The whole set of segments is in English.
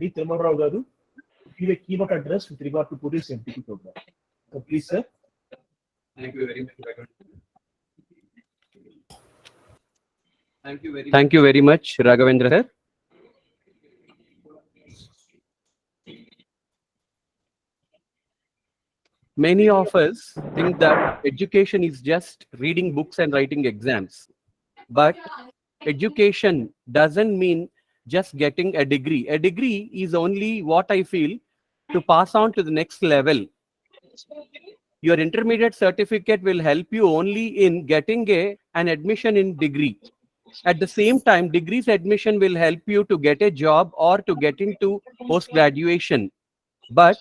D. Tirumala Rao garu to give a keynote address with regard to today's FDP program. So please, sir. Thank you very much. Thank you very much, Raghavendra sir. Many of us think that education is just reading books and writing exams. But education doesn't mean just getting a degree. A degree is only what I feel to pass on to the next level. Your intermediate certificate will help you only in getting an admission in degree. At the same time, degrees admission will help you to get a job or to get into post-graduation. But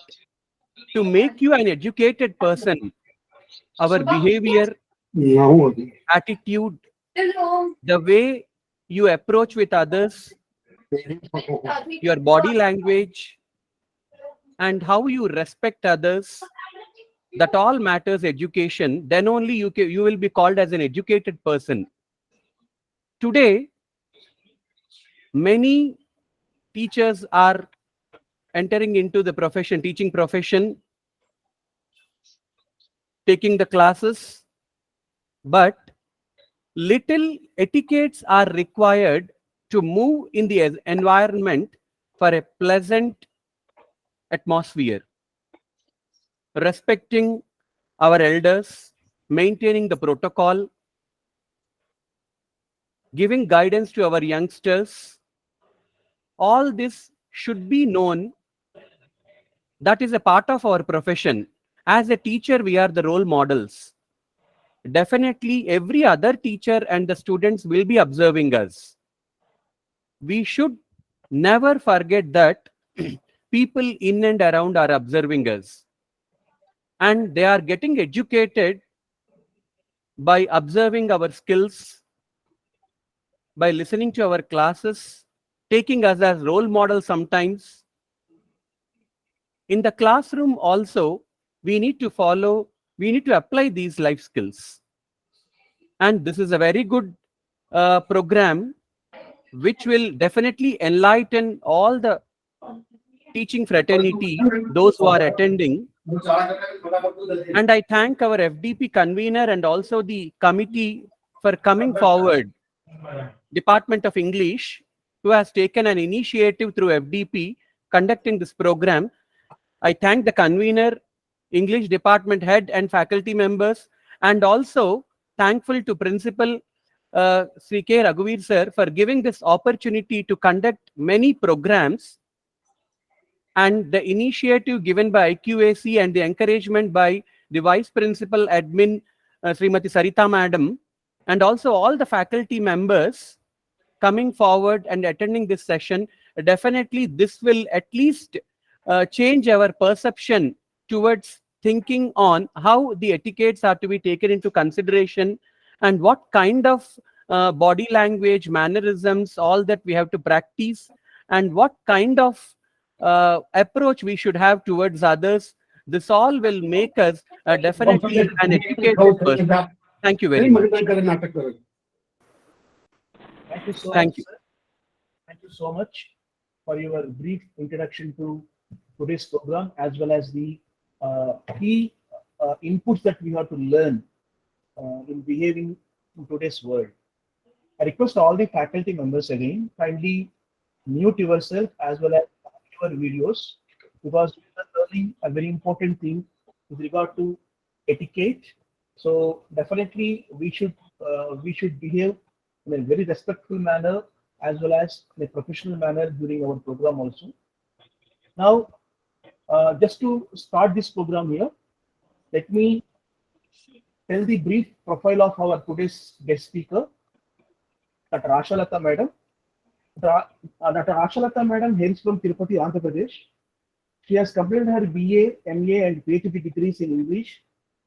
to make you an educated person, our behavior, attitude, the way you approach with others, your body language, and how you respect others, that all matters education. Then only you will be called as an educated person. Today, many teachers are entering into the profession, teaching profession, taking the classes, but little etiquettes are required to move in the environment for a pleasant atmosphere. Respecting our elders, maintaining the protocol, giving guidance to our youngsters, all this should be known. That is a part of our profession. As a teacher, we are the role models. Definitely, every other teacher and the students will be observing us. We should never forget that people in and around are observing us. And they are getting educated by observing our skills, by listening to our classes, taking us as role models sometimes. In the classroom also, we need to apply these life skills. And this is a very good program which will definitely enlighten all the teaching fraternity, those who are attending. And I thank our FDP convener and also the committee for coming forward. Department of English, who has taken an initiative through FDP conducting this program. I thank the convener, English department head and faculty members, and also thankful to Principal Sri K. Raghuveer sir for giving this opportunity to conduct many programs, and the initiative given by IQAC and the encouragement by the Vice Principal Admin Srimati Sarita Madam, and also all the faculty members coming forward and attending this session. Definitely this will at least change our perception towards thinking on how the etiquettes are to be taken into consideration and what kind of body language, mannerisms, all that we have to practice, and what kind of approach we should have towards others. This all will make us definitely an educated person. Thank you very much. Thank you so Thank much, you. sir. Thank you so much for your brief introduction to today's program, as well as the key inputs that we have to learn in behaving in today's world. I request all the faculty members again, kindly mute yourself as well as your videos, because we are learning a very important thing with regard to etiquette. So definitely we should behave in a very respectful manner as well as in a professional manner during our program also. Now, just to start this program here, let me tell the brief profile of our today's guest speaker, Dr. Ashalata Madam. Dr. Ashalata Madam hails from Tirupati, Andhra Pradesh. She has completed her BA, MA, and PhD degrees in English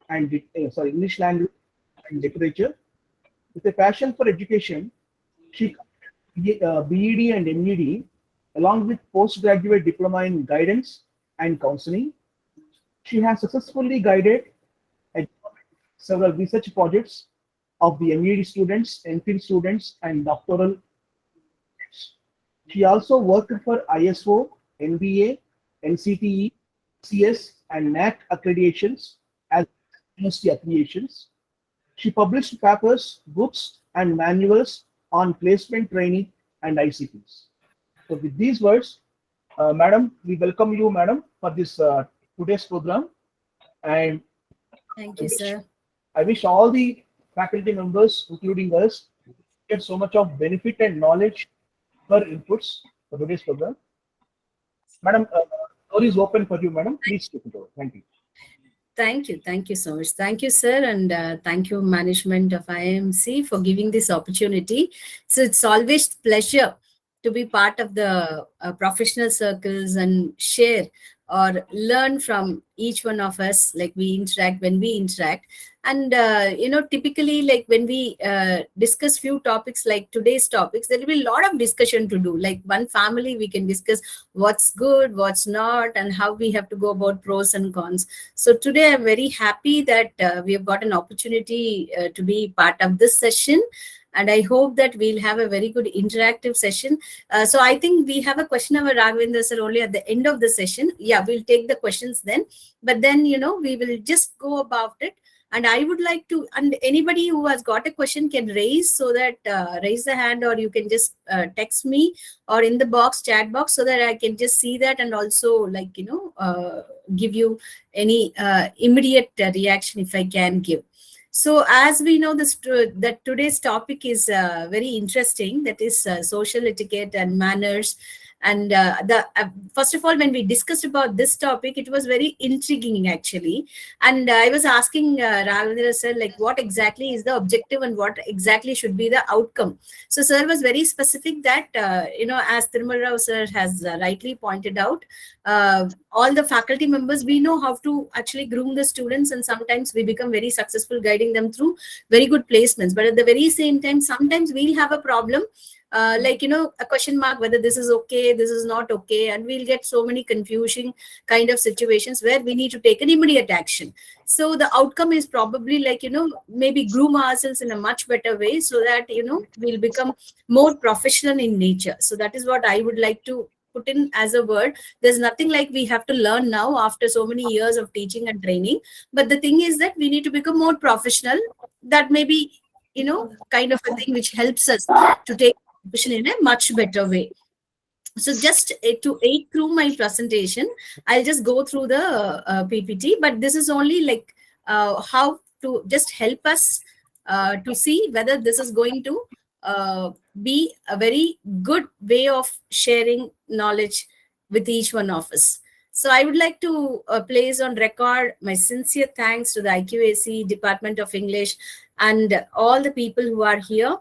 and English language and literature. With a passion for education, she completed BEd and MEd along with postgraduate diploma in guidance and counseling. She has successfully guided several research projects of the MEd students, MPhil students, and doctoral students. She also worked for ISO NBA, NCTE, CS, and NAC accreditations as university affiliations. She published papers, books, and manuals on placement training and ICTs. So, with these words, Madam, we welcome you, Madam, for this today's program. And Thank I you, wish, sir. I wish all the faculty members, including us, get so much of benefit and knowledge for inputs for today's program. Madam, floor is open for you, Madam. Please take it over. Thank you. Thank you. Thank you so much. Thank you, sir. And thank you, management of IIMC, for giving this opportunity. So it's always pleasure to be part of the professional circles and share or learn from each one of us, like we interact when we interact. And typically, like when we discuss few topics like today's topics, there will be a lot of discussion to do. Like one family, we can discuss what's good, what's not, and how we have to go about pros and cons. So today I'm very happy that we have got an opportunity to be part of this session. And I hope that we'll have a very good interactive session. So I think we have a question of Raghavendra sir only at the end of the session. Yeah, we'll take the questions then. But then, we will just go about it. And I would like to, and anybody who has got a question can raise, so that raise the hand, or you can just text me or in the box, chat box, so that I can just see that and also give you any immediate reaction if I can give. So as we know, that today's topic is very interesting, that is social etiquette and manners. And first of all, when we discussed about this topic, it was very intriguing actually. And I was asking Raghavendra sir, like, what exactly is the objective and what exactly should be the outcome. So sir was very specific that, as Thirumal Rao sir has rightly pointed out, all the faculty members, we know how to actually groom the students, and sometimes we become very successful guiding them through very good placements. But at the very same time, sometimes we'll have a problem, a question mark whether this is okay, this is not okay, and we'll get so many confusing kind of situations where we need to take an immediate action. So the outcome is probably maybe groom ourselves in a much better way, so that we'll become more professional in nature. So that is what I would like to put in as a word. There's nothing like we have to learn now after so many years of teaching and training, but the thing is that we need to become more professional. That may be kind of a thing which helps us to take in a much better way. So just to aid through my presentation, I'll just go through the PPT, but this is only like how to just help us to see whether this is going to be a very good way of sharing knowledge with each one of us. So I would like to place on record my sincere thanks to the IQAC Department of English and all the people who are here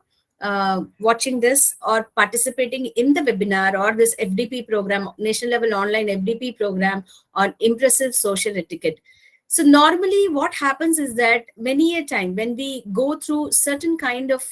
watching this or participating in the webinar or this FDP program, national level online FDP program on impressive social etiquette. So normally what happens is that many a time when we go through certain kind of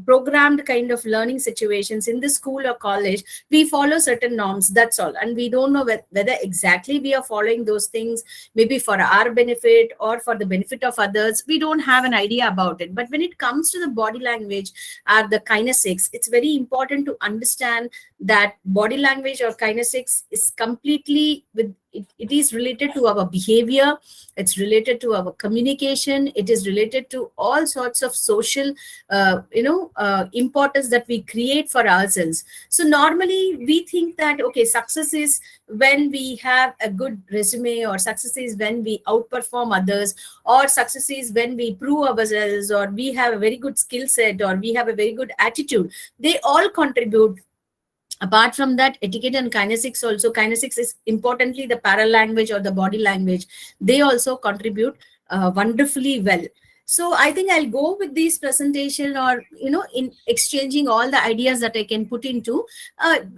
programmed kind of learning situations in the school or college, we follow certain norms, that's all. And we don't know whether exactly we are following those things, maybe for our benefit or for the benefit of others. We don't have an idea about it. But when it comes to the body language or the kinesics, it's very important to understand that body language or kinesics is completely it is related to our behavior, it's related to our communication, it is related to all sorts of social importance that we create for ourselves. So normally we think that, okay, success is when we have a good resume, or success is when we outperform others, or success is when we prove ourselves, or we have a very good skill set, or we have a very good attitude. They all contribute. Apart from that, etiquette and kinesics also, kinesics is importantly the paralanguage or the body language. They also contribute wonderfully well. So I think I'll go with this presentation, or in exchanging all the ideas that I can put into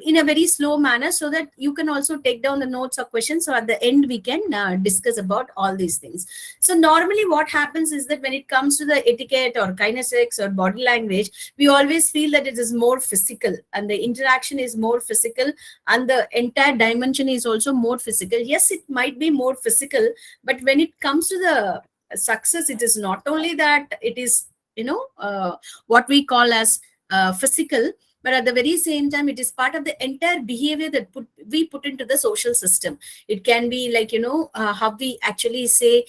in a very slow manner, so that you can also take down the notes or questions. So at the end we can discuss about all these things. So normally what happens is that when it comes to the etiquette or kinesics or body language, we always feel that it is more physical, and the interaction is more physical, and the entire dimension is also more physical. Yes, it might be more physical, but when it comes to the success, it is not only that it is what we call as physical, but at the very same time, it is part of the entire behavior that we put into the social system. It can be like, how we actually say,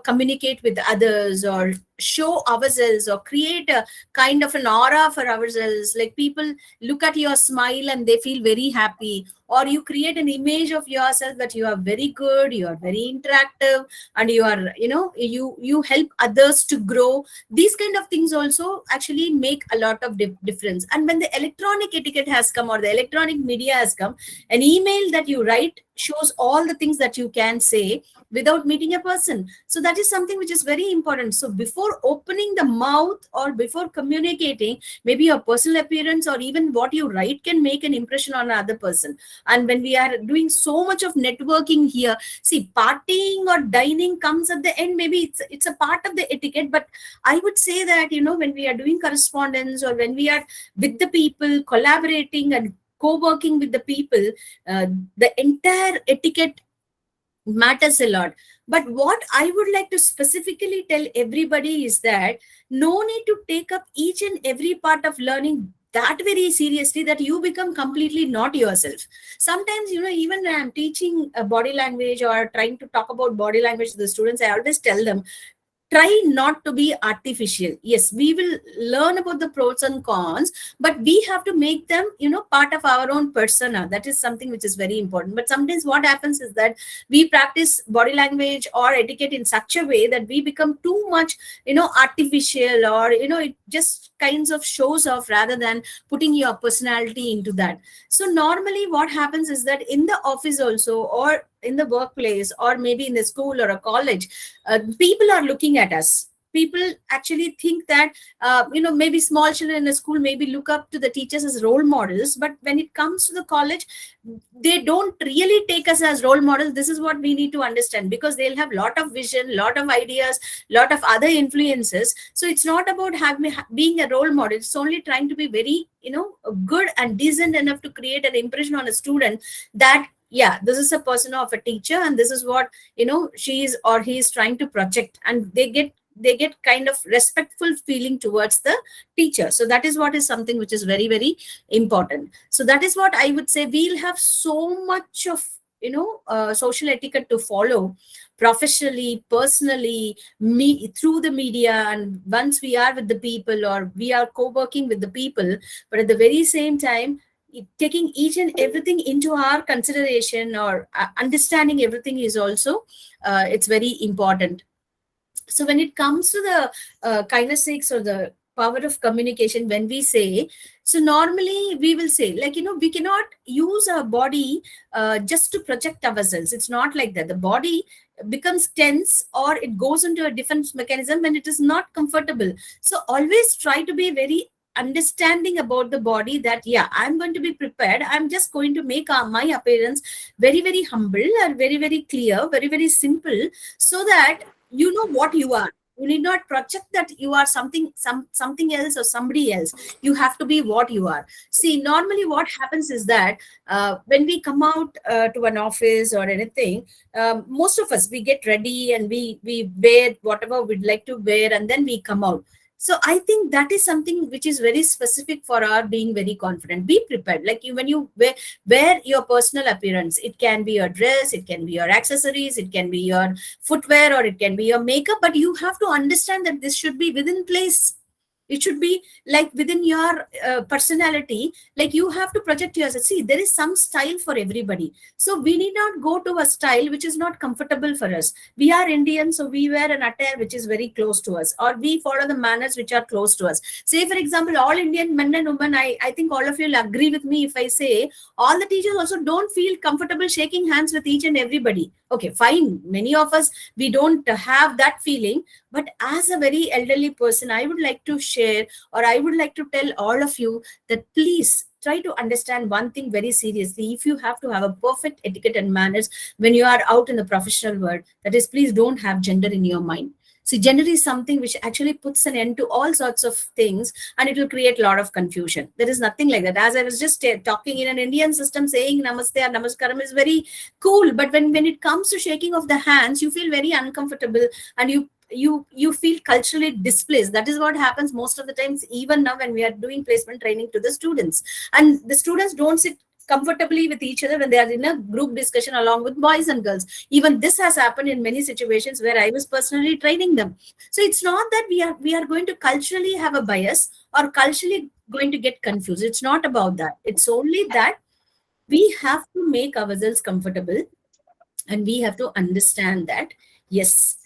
communicate with others, or show ourselves, or create a kind of an aura for ourselves. Like people look at your smile and they feel very happy, or you create an image of yourself that you are very good, you are very interactive, and you are, you help others to grow. These kind of things also actually make a lot of difference. And when the electronic etiquette has come, or the electronic media has come, an email that you write shows all the things that you can say without meeting a person. So that is something which is very important. So before opening the mouth or before communicating, maybe your personal appearance or even what you write can make an impression on another person. And when we are doing so much of networking here, see, partying or dining comes at the end. Maybe it's a part of the etiquette, but I would say that, when we are doing correspondence, or when we are with the people, collaborating and co-working with the people, the entire etiquette matters a lot. But what I would like to specifically tell everybody is that no need to take up each and every part of learning that very seriously, that you become completely not yourself. Sometimes, even when I'm teaching a body language or trying to talk about body language to the students, I always tell them, try not to be artificial. Yes, we will learn about the pros and cons, but we have to make them, part of our own persona. That is something which is very important. But sometimes what happens is that we practice body language or etiquette in such a way that we become too much, artificial, or, it just kinds of shows off rather than putting your personality into that. So normally what happens is that in the office also, or in the workplace, or maybe in the school or a college, people are looking at us. People actually think that, maybe small children in the school maybe look up to the teachers as role models, but when it comes to the college, they don't really take us as role models. This is what we need to understand, because they'll have lot of vision, lot of ideas, lot of other influences. So it's not about being a role model. It's only trying to be very, good and decent enough to create an impression on a student that, yeah, this is a person of a teacher, and this is what, she is or he is trying to project, and they get kind of respectful feeling towards the teacher. So that is what is something which is very, very important. So that is what I would say. We'll have so much of, social etiquette to follow professionally, personally, through the media, and once we are with the people, or we are co-working with the people. But at the very same time, taking each and everything into our consideration, or understanding everything is also, it's very important. So when it comes to the kinesics, or the power of communication, when we say, so normally we will say, like, we cannot use our body just to project ourselves. It's not like that. The body becomes tense, or it goes into a defense mechanism when it is not comfortable. So always try to be very understanding about the body, that, yeah, I'm going to be prepared. I'm just going to make my appearance very, very humble, or very, very clear, very, very simple, so that you know what you are. You need not project that you are something else or somebody else. You have to be what you are. See, normally what happens is that when we come out to an office or anything, most of us, we get ready and we wear whatever we'd like to wear, and then we come out. So I think that is something which is very specific for our being very confident. Be prepared. Like when you wear your personal appearance, it can be your dress, it can be your accessories, it can be your footwear, or it can be your makeup. But you have to understand that this should be within place. It should be like within your personality. Like you have to project yourself. See, there is some style for everybody. So we need not go to a style which is not comfortable for us. We are Indian, so we wear an attire which is very close to us, or we follow the manners which are close to us. Say, for example, all Indian men and women, I think all of you will agree with me if I say all the teachers also don't feel comfortable shaking hands with each and everybody. Okay, fine. Many of us, we don't have that feeling. But as a very elderly person, I would like to share, or I would like to tell all of you that please try to understand one thing very seriously. If you have to have a perfect etiquette and manners when you are out in the professional world, that is, please don't have gender in your mind. See, gender is something which actually puts an end to all sorts of things, and it will create a lot of confusion. There is nothing like that. As I was just talking, in an Indian system, saying namaste or namaskaram is very cool. But when it comes to shaking of the hands, you feel very uncomfortable, and you feel culturally displaced. That is what happens most of the times, even now when we are doing placement training to the students, and the students don't sit comfortably with each other when they are in a group discussion along with boys and girls. Even this has happened in many situations where I was personally training them. So it's not that we are going to culturally have a bias or culturally going to get confused. It's not about that. It's only that we have to make ourselves comfortable, and we have to understand that, yes,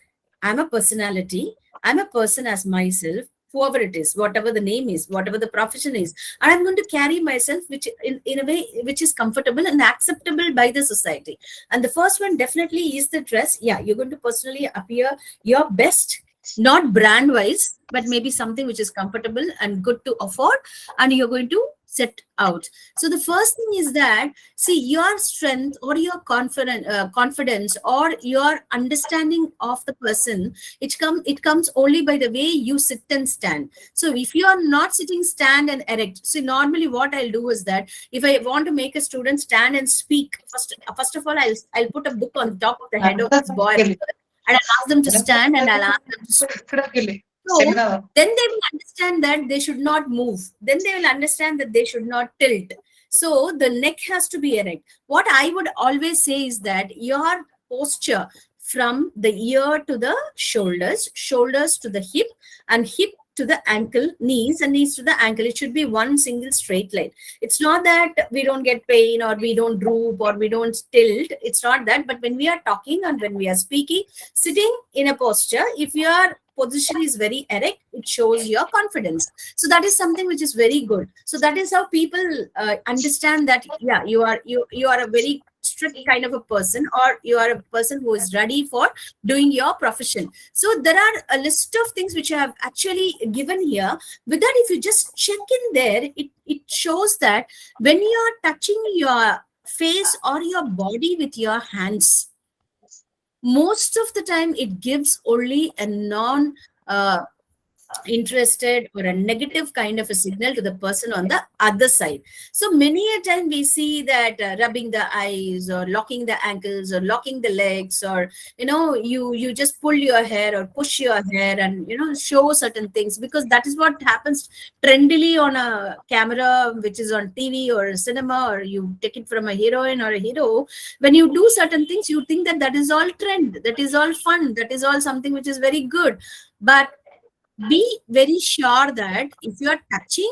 I'm a personality, I'm a person as myself, whoever it is, whatever the name is, whatever the profession is, and I'm going to carry myself which in a way which is comfortable and acceptable by the society. And the first one definitely is the dress. Yeah, you're going to personally appear your best, not brand wise, but maybe something which is comfortable and good to afford, and you're going to set out. So the first thing is that, see, your strength or your confidence or your understanding of the person, it comes only by the way you sit and stand. So if you are not sitting, stand and erect. So normally what I'll do is that if I want to make a student stand and speak, first of all, I'll put a book on top of the head of this boy, and I'll ask them to stand, and I'll ask them to speak. So then they will understand that they should not move. Then they will understand that they should not tilt. So the neck has to be erect. What I would always say is that your posture from the ear to the shoulders, shoulders to the hip, and hip to the ankle, knees, and knees to the ankle, it should be one single straight line. It's not that we don't get pain or we don't droop or we don't tilt. It's not that. But when we are talking and when we are speaking, sitting in a posture, if your position is very erect, it shows your confidence. So that is something which is very good. So that is how people understand that, yeah, you are a very strict kind of a person, or you are a person who is ready for doing your profession. So there are a list of things which I have actually given here. With that, if you just check in there, it shows that when you are touching your face or your body with your hands, most of the time it gives only a non interested or a negative kind of a signal to the person on the other side. So many a time we see that rubbing the eyes or locking the ankles or locking the legs, or you just pull your hair or push your hair and show certain things, because that is what happens trendily on a camera which is on TV or a cinema, or you take it from a heroine or a hero. When you do certain things, you think that that is all trend, that is all fun, that is all something which is very good. But be very sure that if you are touching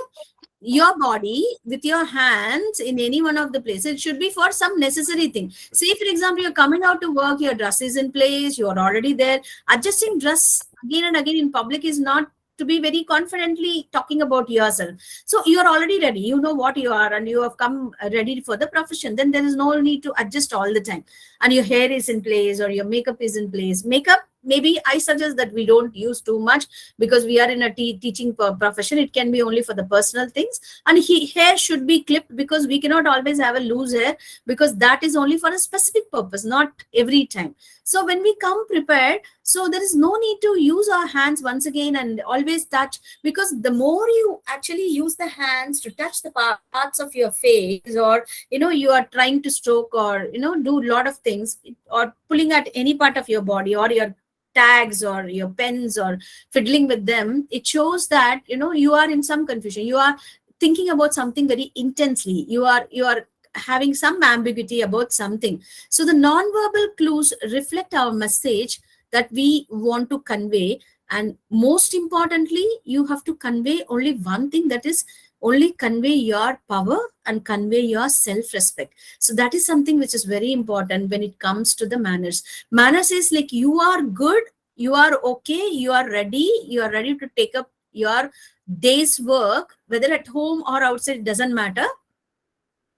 your body with your hands in any one of the places, it should be for some necessary thing. Say, for example, you're coming out to work, your dress is in place, you're already there. Adjusting dress again and again in public is not to be very confidently talking about yourself. So you're already ready, you know what you are, and you have come ready for the profession. Then there is no need to adjust all the time, and your hair is in place or your makeup is in place. Makeup, maybe I suggest that we don't use too much, because we are in a teaching profession. It can be only for the personal things. And hair should be clipped, because we cannot always have a loose hair, because that is only for a specific purpose, not every time. So when we come prepared, so there is no need to use our hands once again and always touch, because the more you actually use the hands to touch the parts of your face, or you are trying to stroke or do a lot of things, or pulling at any part of your body, or your tags or your pens, or fiddling with them, it shows that you are in some confusion, you are thinking about something very intensely, you are having some ambiguity about something. So the non-verbal clues reflect our message that we want to convey. And most importantly, you have to convey only one thing, that is only convey your power and convey your self-respect. So that is something which is very important when it comes to the manners. Manners is like, you are good, you are okay, you are ready to take up your day's work, whether at home or outside, it doesn't matter,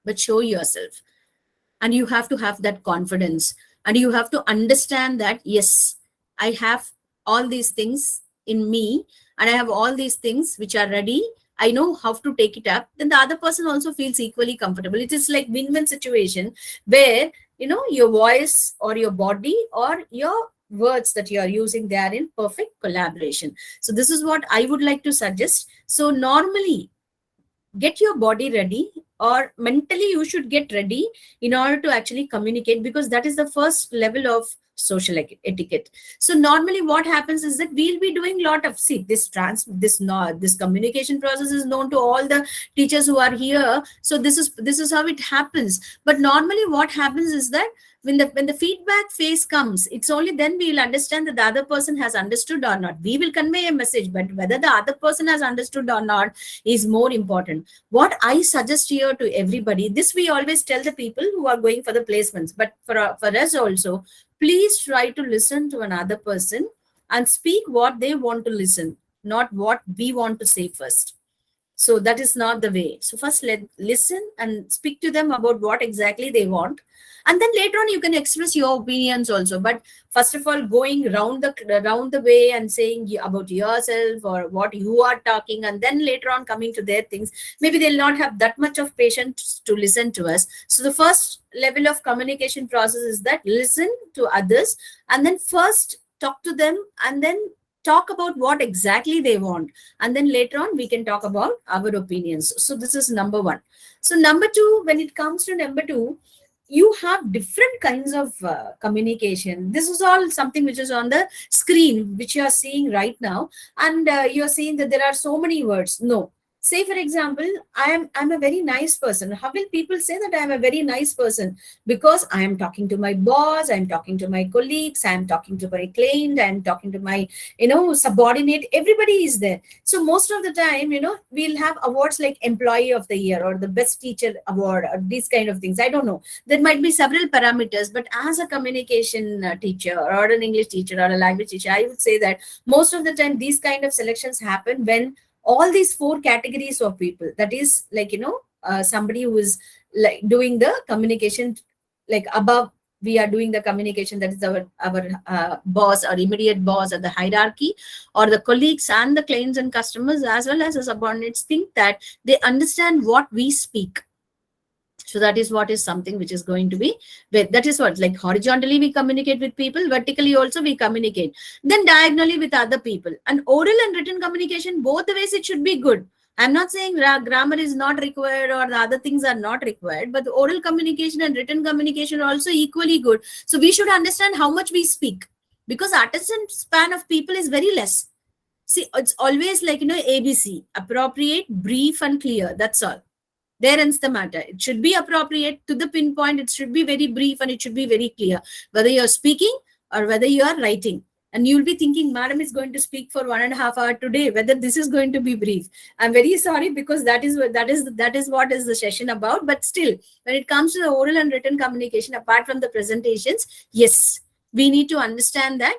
but show yourself. And you have to have that confidence, and you have to understand that, yes, I have all these things in me, and I have all these things which are ready, I know how to take it up. Then the other person also feels equally comfortable. It is like win-win situation, where your voice or your body or your words that you are using, they are in perfect collaboration. So this is what I would like to suggest. So normally, get your body ready, or mentally you should get ready in order to actually communicate, because that is the first level of social etiquette. So normally what happens is that we'll be doing a lot of, see, this communication process is known to all the teachers who are here. So this is how it happens. But normally what happens is that when the feedback phase comes, it's only then we will understand that the other person has understood or not. We will convey a message, but whether the other person has understood or not is more important. What I suggest here to everybody, this we always tell the people who are going for the placements, but for us also, please try to listen to another person and speak what they want to listen, not what we want to say first. So that is not the way. So first listen and speak to them about what exactly they want. And then later on, you can express your opinions also. But first of all, going round the way and saying about yourself or what you are talking, and then later on coming to their things, maybe they'll not have that much of patience to listen to us. So the first level of communication process is that listen to others, and then first talk to them, and then talk about what exactly they want. And then later on, we can talk about our opinions. So this is number one. So number two, when it comes to number two, you have different kinds of communication. This is all something which is on the screen, which you are seeing right now. And you're seeing that there are so many words. No. Say, for example, I'm a very nice person. How will people say that I'm a very nice person? Because I am talking to my boss, I'm talking to my colleagues, I'm talking to my client, I'm talking to my, subordinate. Everybody is there. So most of the time, we'll have awards like Employee of the Year or the Best Teacher Award or these kind of things. I don't know. There might be several parameters, but as a communication teacher or an English teacher or a language teacher, I would say that most of the time these kind of selections happen when all these four categories of people, that is like, somebody who is like doing the communication, like above, we are doing the communication, that is our boss or immediate boss or the hierarchy, or the colleagues and the clients and customers, as well as the subordinates, think that they understand what we speak. So that is what is something which is going to be, that is what, like horizontally we communicate with people, vertically also we communicate, then diagonally with other people. And oral and written communication, both the ways it should be good. I'm not saying grammar is not required or the other things are not required, but the oral communication and written communication are also equally good. So we should understand how much we speak, because attention span of people is very less. See, it's always like, ABC, appropriate, brief and clear. That's all. There ends the matter. It should be appropriate to the pinpoint. It should be very brief and it should be very clear, whether you're speaking or whether you are writing. And you'll be thinking, madam is going to speak for 1.5 hours today, whether this is going to be brief. I'm very sorry, because that is what is the session about. But still, when it comes to the oral and written communication, apart from the presentations, yes, we need to understand that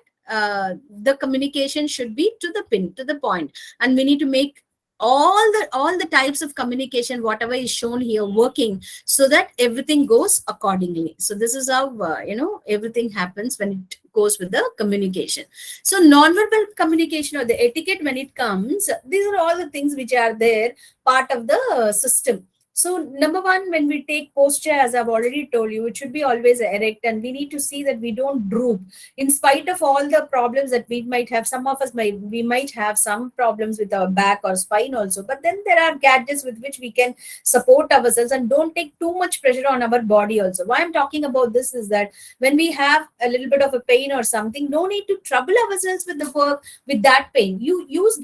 the communication should be to the point, and we need to make all the types of communication, whatever is shown here, working, so that everything goes accordingly. So this is how everything happens when it goes with the communication. So non-verbal communication or the etiquette, when it comes, these are all the things which are there, part of the system. So number one, when we take posture, as I've already told you, it should be always erect, and we need to see that we don't droop. In spite of all the problems that we might have, some of us might have some problems with our back or spine also, but then there are gadgets with which we can support ourselves and don't take too much pressure on our body also. Why I'm talking about this is that when we have a little bit of a pain or something, no need to trouble ourselves with the work with that pain. You use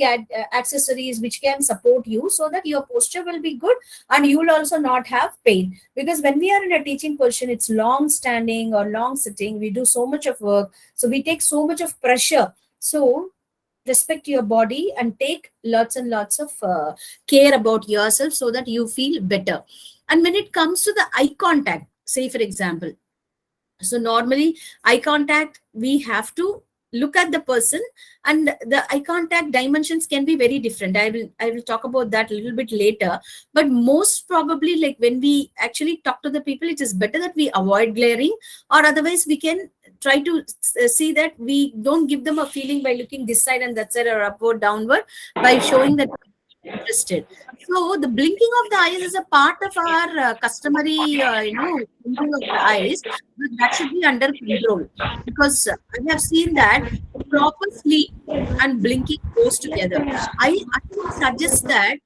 accessories which can support you, so that your posture will be good and you will also not have pain. Because when we are in a teaching position, it's long standing or long sitting, we do so much of work, so we take so much of pressure. So respect your body and take lots and lots of care about yourself, so that you feel better. And when it comes to the eye contact, say for example, so normally eye contact, we have to look at the person, and the eye contact dimensions can be very different. I will talk about that a little bit later. But most probably, like when we actually talk to the people, it is better that we avoid glaring, or otherwise we can try to see that we don't give them a feeling by looking this side and that side, or upward, downward, by showing that we're interested. So the blinking of the eyes is a part of our customary, blinking of the eyes, but that should be under control, because I have seen that proper sleep and blinking goes together. I would suggest that,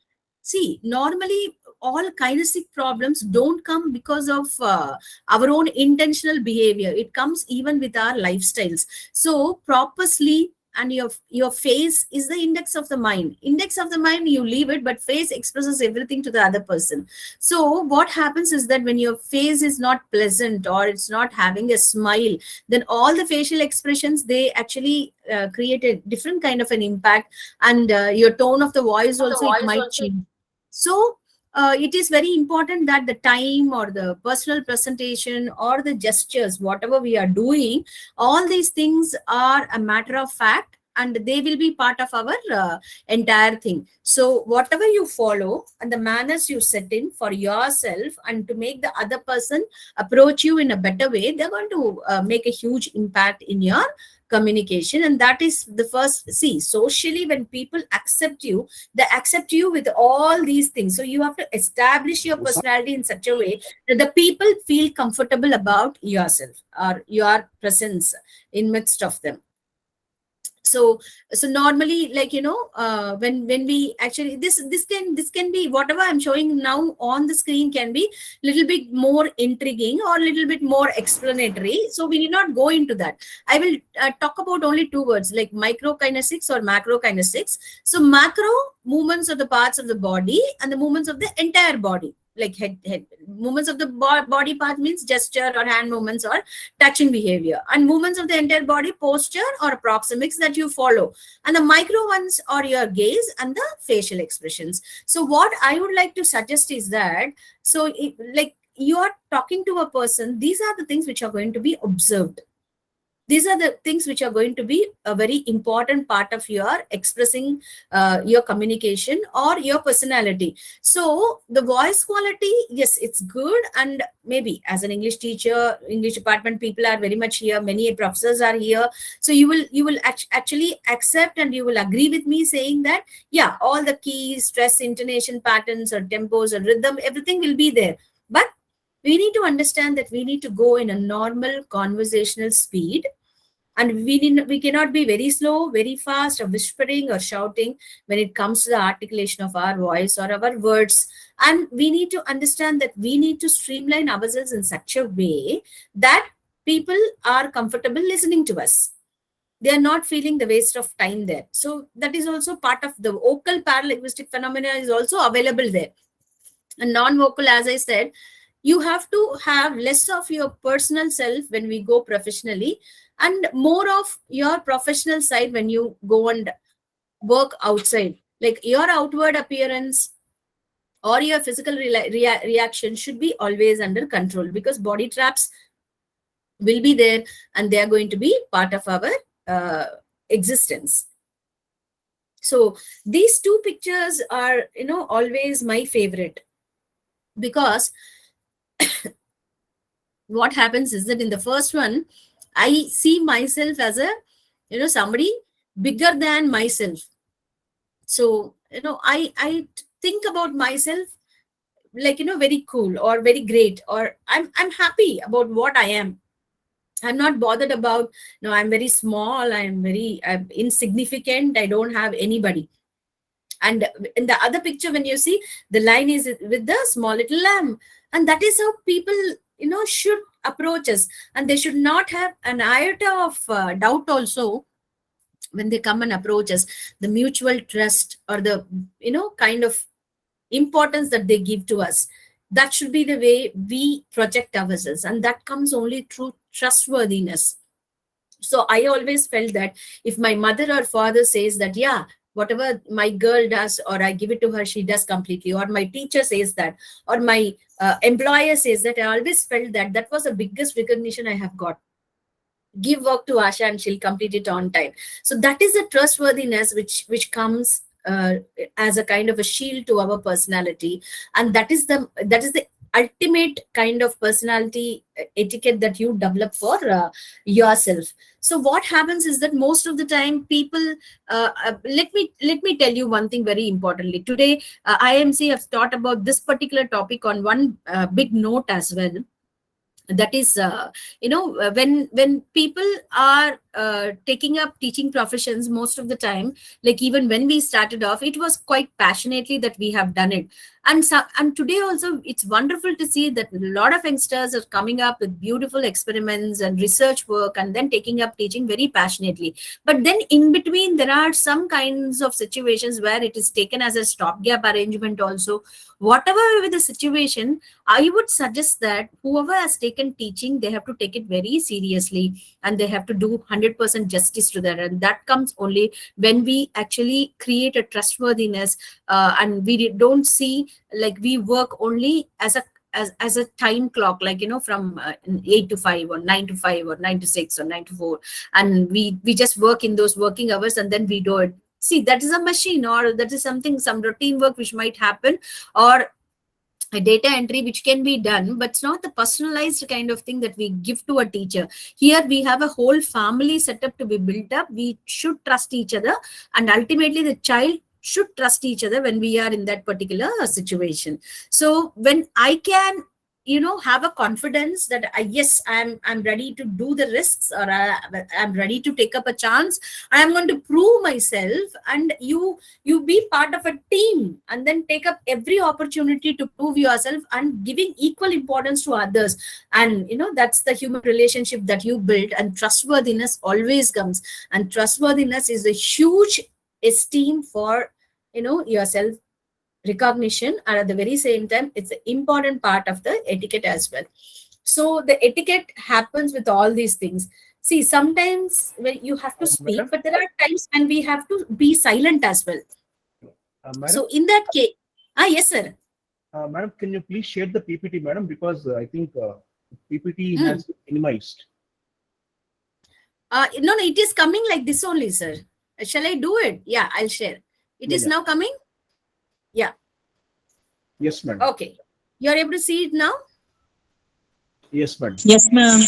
see, normally all kinesthetic problems don't come because of our own intentional behavior. It comes even with our lifestyles. So proper sleep and your face is the index of the mind. Index of the mind, you leave it, but face expresses everything to the other person. So what happens is that when your face is not pleasant or it's not having a smile, then all the facial expressions, they actually create a different kind of an impact, and your tone of the voice also, it might change. So it is very important that the time or the personal presentation or the gestures, whatever we are doing, all these things are a matter of fact, and they will be part of our entire thing. So whatever you follow and the manners you set in for yourself and to make the other person approach you in a better way, they're going to make a huge impact in your communication. And that is the first. See, socially, when people accept you, they accept you with all these things. So you have to establish your personality in such a way that the people feel comfortable about yourself or your presence in midst of them. So normally, like, when we actually, this can be, whatever I'm showing now on the screen can be little bit more intriguing or little bit more explanatory, so we need not go into that. I will talk about only two words, like microkinesics or macrokinesics. So macro, movements of the parts of the body, and the movements of the entire body, like head movements of the body part means gesture or hand movements or touching behavior, and movements of the entire body, posture or proxemics that you follow, and the micro ones are your gaze and the facial expressions. So what I would like to suggest is that, so like you are talking to a person, these are the things which are going to be observed. These are the things which are going to be a very important part of your expressing your communication or your personality. So the voice quality, yes, it's good. And maybe as an English teacher, English department people are very much here. Many professors are here. So you will actually accept and you will agree with me saying that, yeah, all the keys, stress, intonation patterns or tempos or rhythm, everything will be there. But we need to understand that we need to go in a normal conversational speed, and we cannot be very slow, very fast, or whispering or shouting when it comes to the articulation of our voice or our words. And we need to understand that we need to streamline ourselves in such a way that people are comfortable listening to us. They are not feeling the waste of time there. So that is also part of the vocal paralinguistic phenomena is also available there. And non-vocal, as I said, you have to have less of your personal self when we go professionally, and more of your professional side when you go and work outside. Like your outward appearance or your physical reaction should be always under control, because body traps will be there and they are going to be part of our existence. So these two pictures are, always my favorite, because what happens is that in the first one, I see myself as a, somebody bigger than myself. So, I think about myself like, very cool or very great, or I'm happy about what I am. I'm not bothered about, I'm very small, I'm insignificant, I don't have anybody. And in the other picture, when you see, the line is with the small little lamb. And that is how people, should approach us. And they should not have an iota of doubt also when they come and approach us. The mutual trust or the, kind of importance that they give to us, that should be the way we project ourselves. And that comes only through trustworthiness. So I always felt that if my mother or father says that, yeah, whatever my girl does, or I give it to her, she does completely, or my teacher says that, or my employer says that, I always felt that that was the biggest recognition I have got. Give work to Asha and she'll complete it on time. So that is the trustworthiness which comes as a kind of a shield to our personality. And that is the ultimate kind of personality etiquette that you develop for yourself. So what happens is that most of the time people, let me tell you one thing very importantly. Today, IIMC have thought about this particular topic on one big note as well. that is when people are taking up teaching professions, most of the time, like even when we started off, it was quite passionately that we have done it. And today also it's wonderful to see that a lot of youngsters are coming up with beautiful experiments and research work and then taking up teaching very passionately. But then in between there are some kinds of situations where it is taken as a stopgap arrangement also. Whatever with the situation, I would suggest that whoever has taken teaching, they have to take it very seriously and they have to do 100% justice to that. And that comes only when we actually create a trustworthiness, and we don't see like we work only as a time clock, like from 8 to 5 or 9 to 5 or 9 to 6 or 9 to 4, and we just work in those working hours and then we do it. See, that is a machine, or that is something, some routine work which might happen, or a data entry which can be done, but it's not the personalized kind of thing that we give to a teacher. Here we have a whole family setup to be built up. We should trust each other, and ultimately the child should trust each other when we are in that particular situation. So when I can have a confidence that yes, I'm ready to do the risks, or I'm ready to take up a chance, I'm going to prove myself, and you be part of a team and then take up every opportunity to prove yourself and giving equal importance to others. And that's the human relationship that you build, and trustworthiness always comes. And trustworthiness is a huge esteem for yourself recognition, and at the very same time it's an important part of the etiquette as well. So the etiquette happens with all these things. See, sometimes when you have to speak, Madam? but there are times when we have to be silent as well. Madam, So in that case, yes sir. Madam, can you please share the PPT, madam, because I think PPT has been minimized. No, it is coming like this only, sir. Shall I do it? Yeah, I'll share. It is now coming. Yeah. Yes, madam. Okay. You're able to see it now? Yes, madam. Yes, ma'am.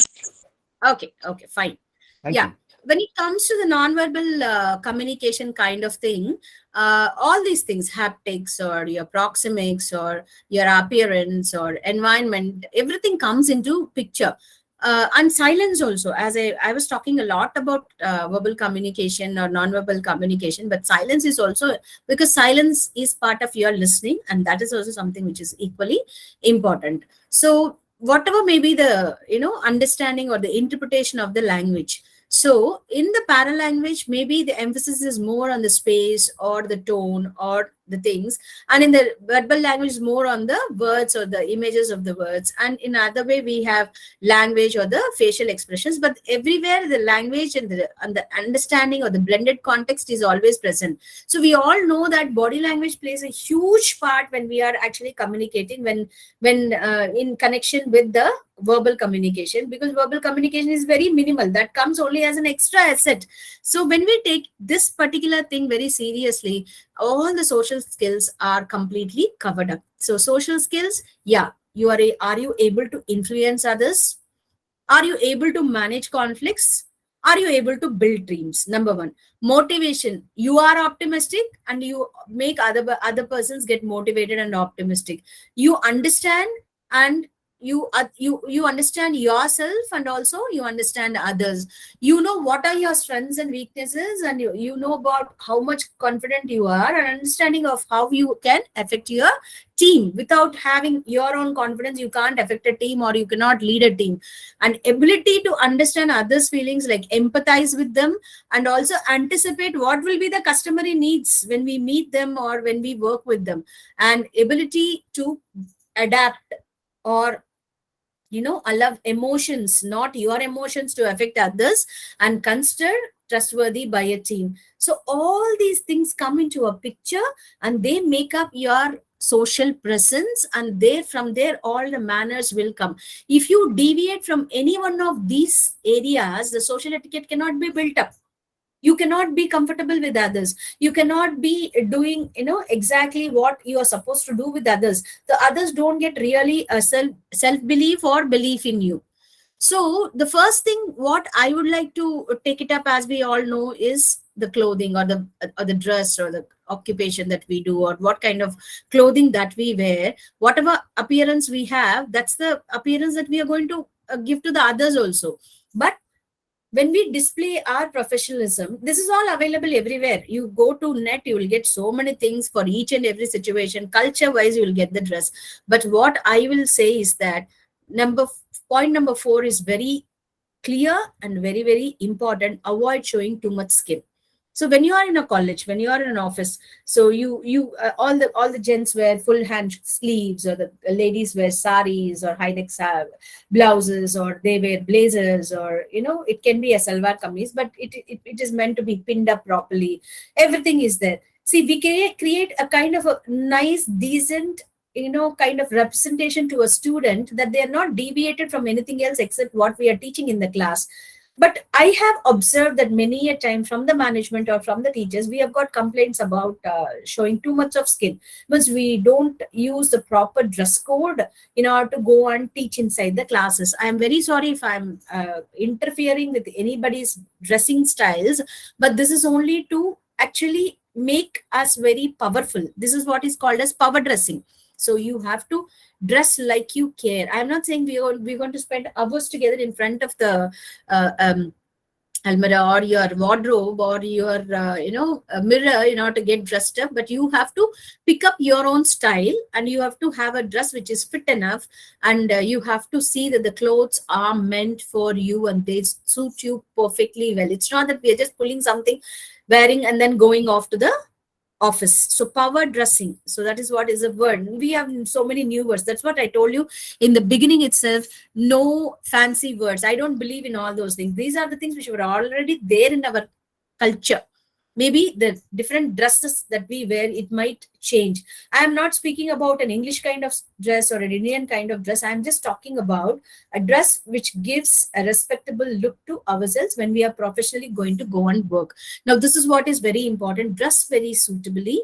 Okay. Okay, fine. Thank Yeah. you. When it comes to the nonverbal communication kind of thing, all these things, haptics or your proxemics or your appearance or environment, everything comes into picture. And silence also, as I was talking a lot about verbal communication or non-verbal communication, but silence is also, because silence is part of your listening, and that is also something which is equally important. So whatever may be the understanding or the interpretation of the language, so in the paralanguage, maybe the emphasis is more on the space or the tone or the things, and in the verbal language is more on the words or the images of the words, and in other way we have language or the facial expressions. But everywhere the language and the understanding or the blended context is always present. So we all know that body language plays a huge part when we are actually communicating, when in connection with the verbal communication, because verbal communication is very minimal, that comes only as an extra asset. So when we take this particular thing very seriously, all the social skills are completely covered up. So social skills, yeah, are you able to influence others? Are you able to manage conflicts? Are you able to build dreams? Number one. Motivation, you are optimistic and you make other persons get motivated and optimistic. You understand, and you understand yourself, and also you understand others. You know what are your strengths and weaknesses, and you know about how much confident you are, and understanding of how you can affect your team. Without having your own confidence, you can't affect a team, or you cannot lead a team. And ability to understand others feelings, like empathize with them, and also anticipate what will be the customary needs when we meet them or when we work with them, and ability to adapt, or allow emotions, not your emotions, to affect others, and consider trustworthy by a team. So all these things come into a picture, and they make up your social presence, and from there all the manners will come. If you deviate from any one of these areas, the social etiquette cannot be built up. You cannot be comfortable with others. You cannot be doing exactly what you are supposed to do with others. The others don't get really a self belief or belief in you. So the first thing what I would like to take it up, as we all know, is the clothing or the dress or the occupation that we do, or what kind of clothing that we wear, whatever appearance we have, that's the appearance that we are going to give to the others also. But when we display our professionalism, this is all available everywhere. You go to net, you will get so many things for each and every situation. Culture wise, you will get the dress. But what I will say is that point number 4 is very clear and very, very important. Avoid showing too much skin. So when you are in a college, when you are in an office, so all the gents wear full hand sleeves, or the ladies wear saris or high neck blouses, or they wear blazers, or it can be a salwar kameez, but it is meant to be pinned up properly. Everything is there. See, we create a kind of a nice, decent, kind of representation to a student, that they are not deviated from anything else except what we are teaching in the class. But I have observed that many a time from the management or from the teachers, we have got complaints about showing too much of skin, because we don't use the proper dress code in order to go and teach inside the classes. I am very sorry if I'm interfering with anybody's dressing styles, but this is only to actually make us very powerful. This is what is called as power dressing. So you have to dress like you care. I'm not saying we're going to spend hours together in front of the almirah or your wardrobe or your mirror in order to get dressed up, but you have to pick up your own style, and you have to have a dress which is fit enough, and you have to see that the clothes are meant for you and they suit you perfectly well. It's not that we are just pulling something, wearing, and then going off to the office. So power dressing, so that is what is a word. We have so many new words. That's what I told you in the beginning itself. No fancy words. I don't believe in all those things. These are the things which were already there in our culture. Maybe the different dresses that we wear, it might change. I am not speaking about an English kind of dress or an Indian kind of dress. I am just talking about a dress which gives a respectable look to ourselves when we are professionally going to go and work. Now, this is what is very important. Dress very suitably,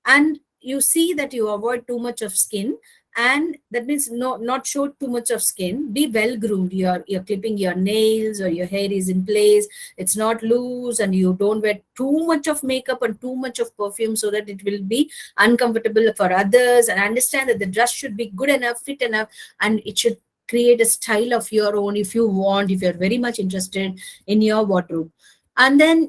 and you see that you avoid too much of skin. And that means not show too much of skin. Be well groomed. You're clipping your nails, or your hair is in place. It's not loose, and you don't wear too much of makeup and too much of perfume, so that it will be uncomfortable for others. And understand that the dress should be good enough, fit enough, and it should create a style of your own if you're very much interested in your wardrobe. And then,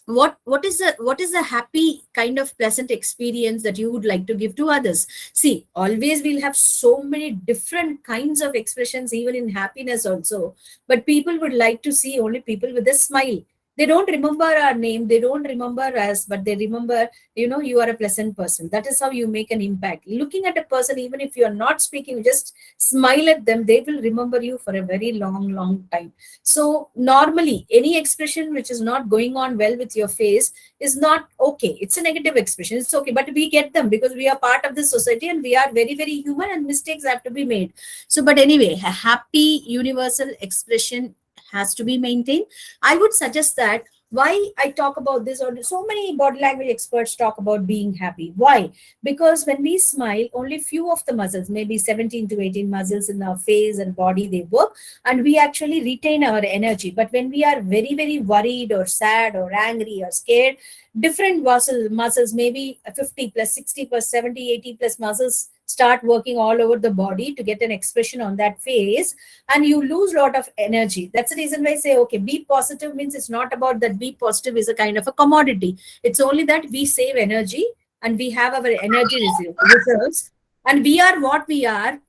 what is the happy kind of pleasant experience that you would like to give to others? See, always we'll have so many different kinds of expressions, even in happiness also, but people would like to see only people with a smile. They don't remember our name, they don't remember us, but they remember, you are a pleasant person. That is how you make an impact. Looking at a person, even if you are not speaking, just smile at them, they will remember you for a very long time. So normally, any expression which is not going on well with your face is not okay. It's a negative expression. It's okay, but we get them because we are part of this society, and we are very, very human, and mistakes have to be made. So, but anyway, a happy universal expression has to be maintained. I would suggest that why I talk about this, or so many body language experts talk about being happy. Why? Because when we smile, only few of the muscles, maybe 17 to 18 muscles in our face and body, they work, and we actually retain our energy. But when we are very, very worried or sad or angry or scared, different muscles, maybe 50 plus, 60 plus, 70, 80 plus muscles start working all over the body to get an expression on that face, and you lose a lot of energy. That's the reason why I say, okay, be positive means it's not about that be positive is a kind of a commodity. It's only that we save energy, and we have our energy reserves, and we are what we are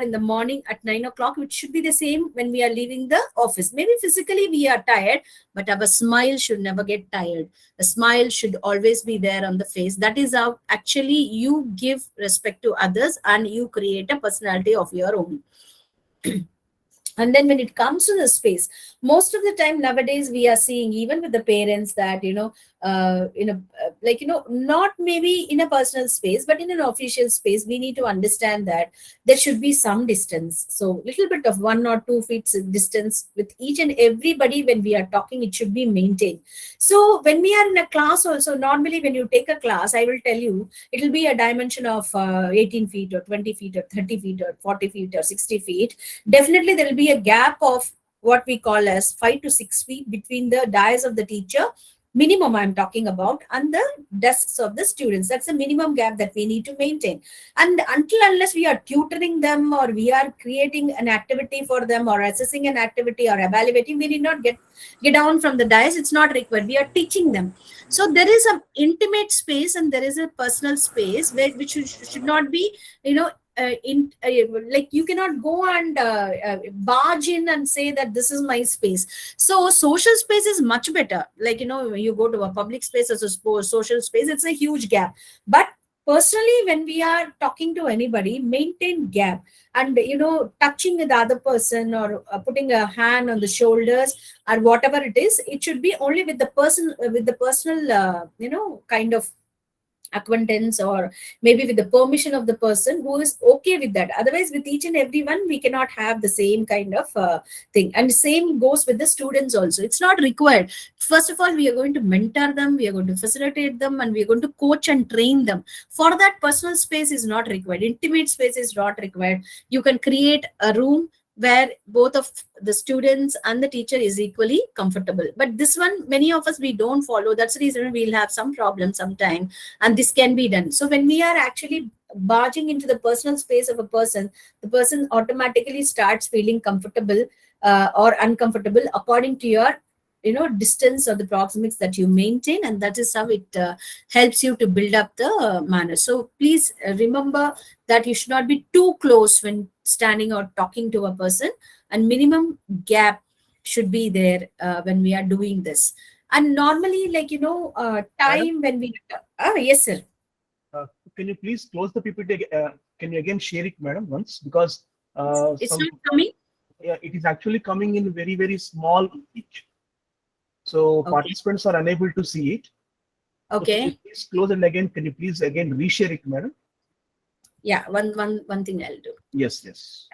in the morning at 9 o'clock, which should be the same when we are leaving the office. Maybe physically we are tired, but our smile should never get tired. The smile should always be there on the face. That is how actually you give respect to others, and you create a personality of your own. And then when it comes to the space, most of the time nowadays we are seeing, even with the parents, that not maybe in a personal space, but in an official space, we need to understand that there should be some distance. So little bit of 1 or 2 feet distance with each and everybody. When we are talking, it should be maintained. So when we are in a class also, normally when you take a class, I will tell you, it will be a dimension of 18 feet or 20 feet or 30 feet or 40 feet or 60 feet. Definitely there will be a gap of what we call as 5 to 6 feet between the dais of the teacher minimum I'm talking about, and the desks of the students. That's the minimum gap that we need to maintain. And unless we are tutoring them, or we are creating an activity for them, or assessing an activity, or evaluating, we need not get down from the dais. It's not required. We are teaching them. So there is a intimate space and there is a personal space which should not be, like you cannot go and barge in and say that this is my space. So social space is much better. Like, you go to a public space as a social space, it's a huge gap. But personally, when we are talking to anybody, maintain gap. And touching the other person, or putting a hand on the shoulders, or whatever it is, it should be only with the person, with the personal kind of acquaintance, or maybe with the permission of the person who is okay with that. Otherwise, with each and everyone, we cannot have the same kind of thing. And same goes with the students also. It's not required. First of all, we are going to mentor them, we are going to facilitate them, and we are going to coach and train them. For that, personal space is not required, intimate space is not required. You can create a room where both of the students and the teacher is equally comfortable. But this one, many of us, we don't follow. That's the reason we'll have some problem sometime. And this can be done. So when we are actually barging into the personal space of a person, the person automatically starts feeling comfortable or uncomfortable according to your distance or the proxemics that you maintain. And that is how it helps you to build up the manner. So please remember that you should not be too close when standing or talking to a person, and minimum gap should be there when we are doing this. And normally, like, time when we yes sir. Can you please close the PPT? Can you again share it, madam, once? Because it's not coming. Yeah, it is actually coming in very, very small image. So Okay. participants are unable to see it. Okay. So please close it again. Can you please again reshare it, madam? Yeah, one thing I'll do. Yes, yes.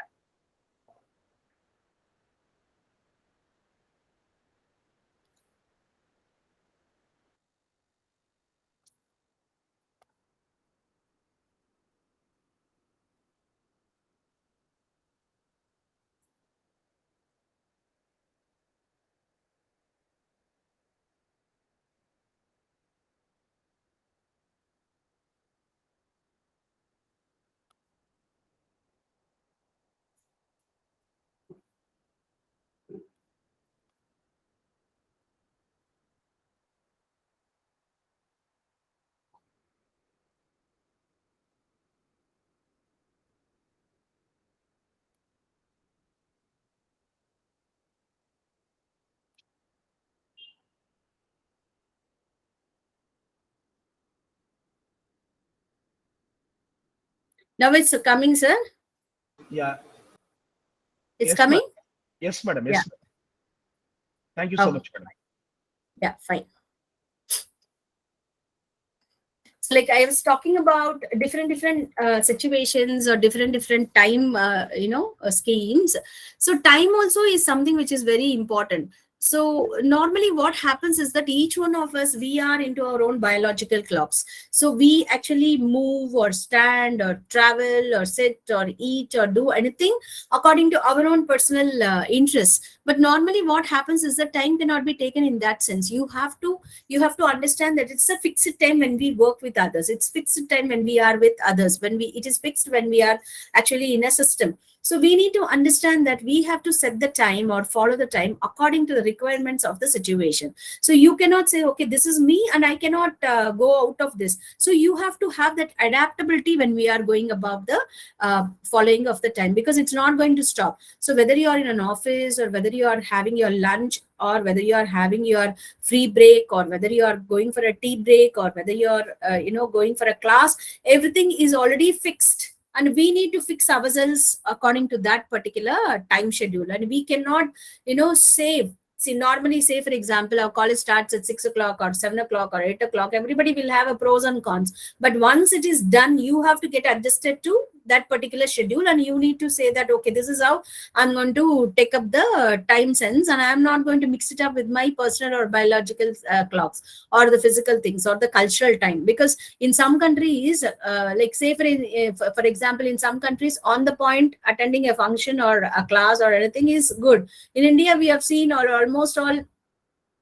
Now it's coming, sir. Yeah. It's Yes, coming. Yes, madam. Yeah. Yes. Madam. Thank you so Okay. much, madam. Yeah, fine. So, like I was talking about different situations or different time schemes. So time also is something which is very important. So normally what happens is that each one of us, we are into our own biological clocks. So we actually move or stand or travel or sit or eat or do anything according to our own personal interests. But normally what happens is that time cannot be taken in that sense. You have to understand that it's a fixed time when we work with others. It's fixed time when we are with others. It is fixed when we are actually in a system. So we need to understand that we have to set the time or follow the time according to the requirements of the situation. So you cannot say, okay, this is me and I cannot go out of this. So you have to have that adaptability when we are going above the following of the time, because it's not going to stop. So whether you are in an office, or whether you are having your lunch, or whether you are having your free break, or whether you are going for a tea break, or whether you are going for a class, everything is already fixed. And we need to fix ourselves according to that particular time schedule. And we cannot save. See, normally, say for example, our college starts at 6 o'clock or 7 o'clock or 8 o'clock. Everybody will have a pros and cons. But once it is done, you have to get adjusted to that particular schedule, and you need to say that, okay, this is how I'm going to take up the time sense, and I'm not going to mix it up with my personal or biological clocks, or the physical things, or the cultural time. Because in some countries, like say for example, in some countries, on the point attending a function or a class or anything is good. In India, we have seen, or almost all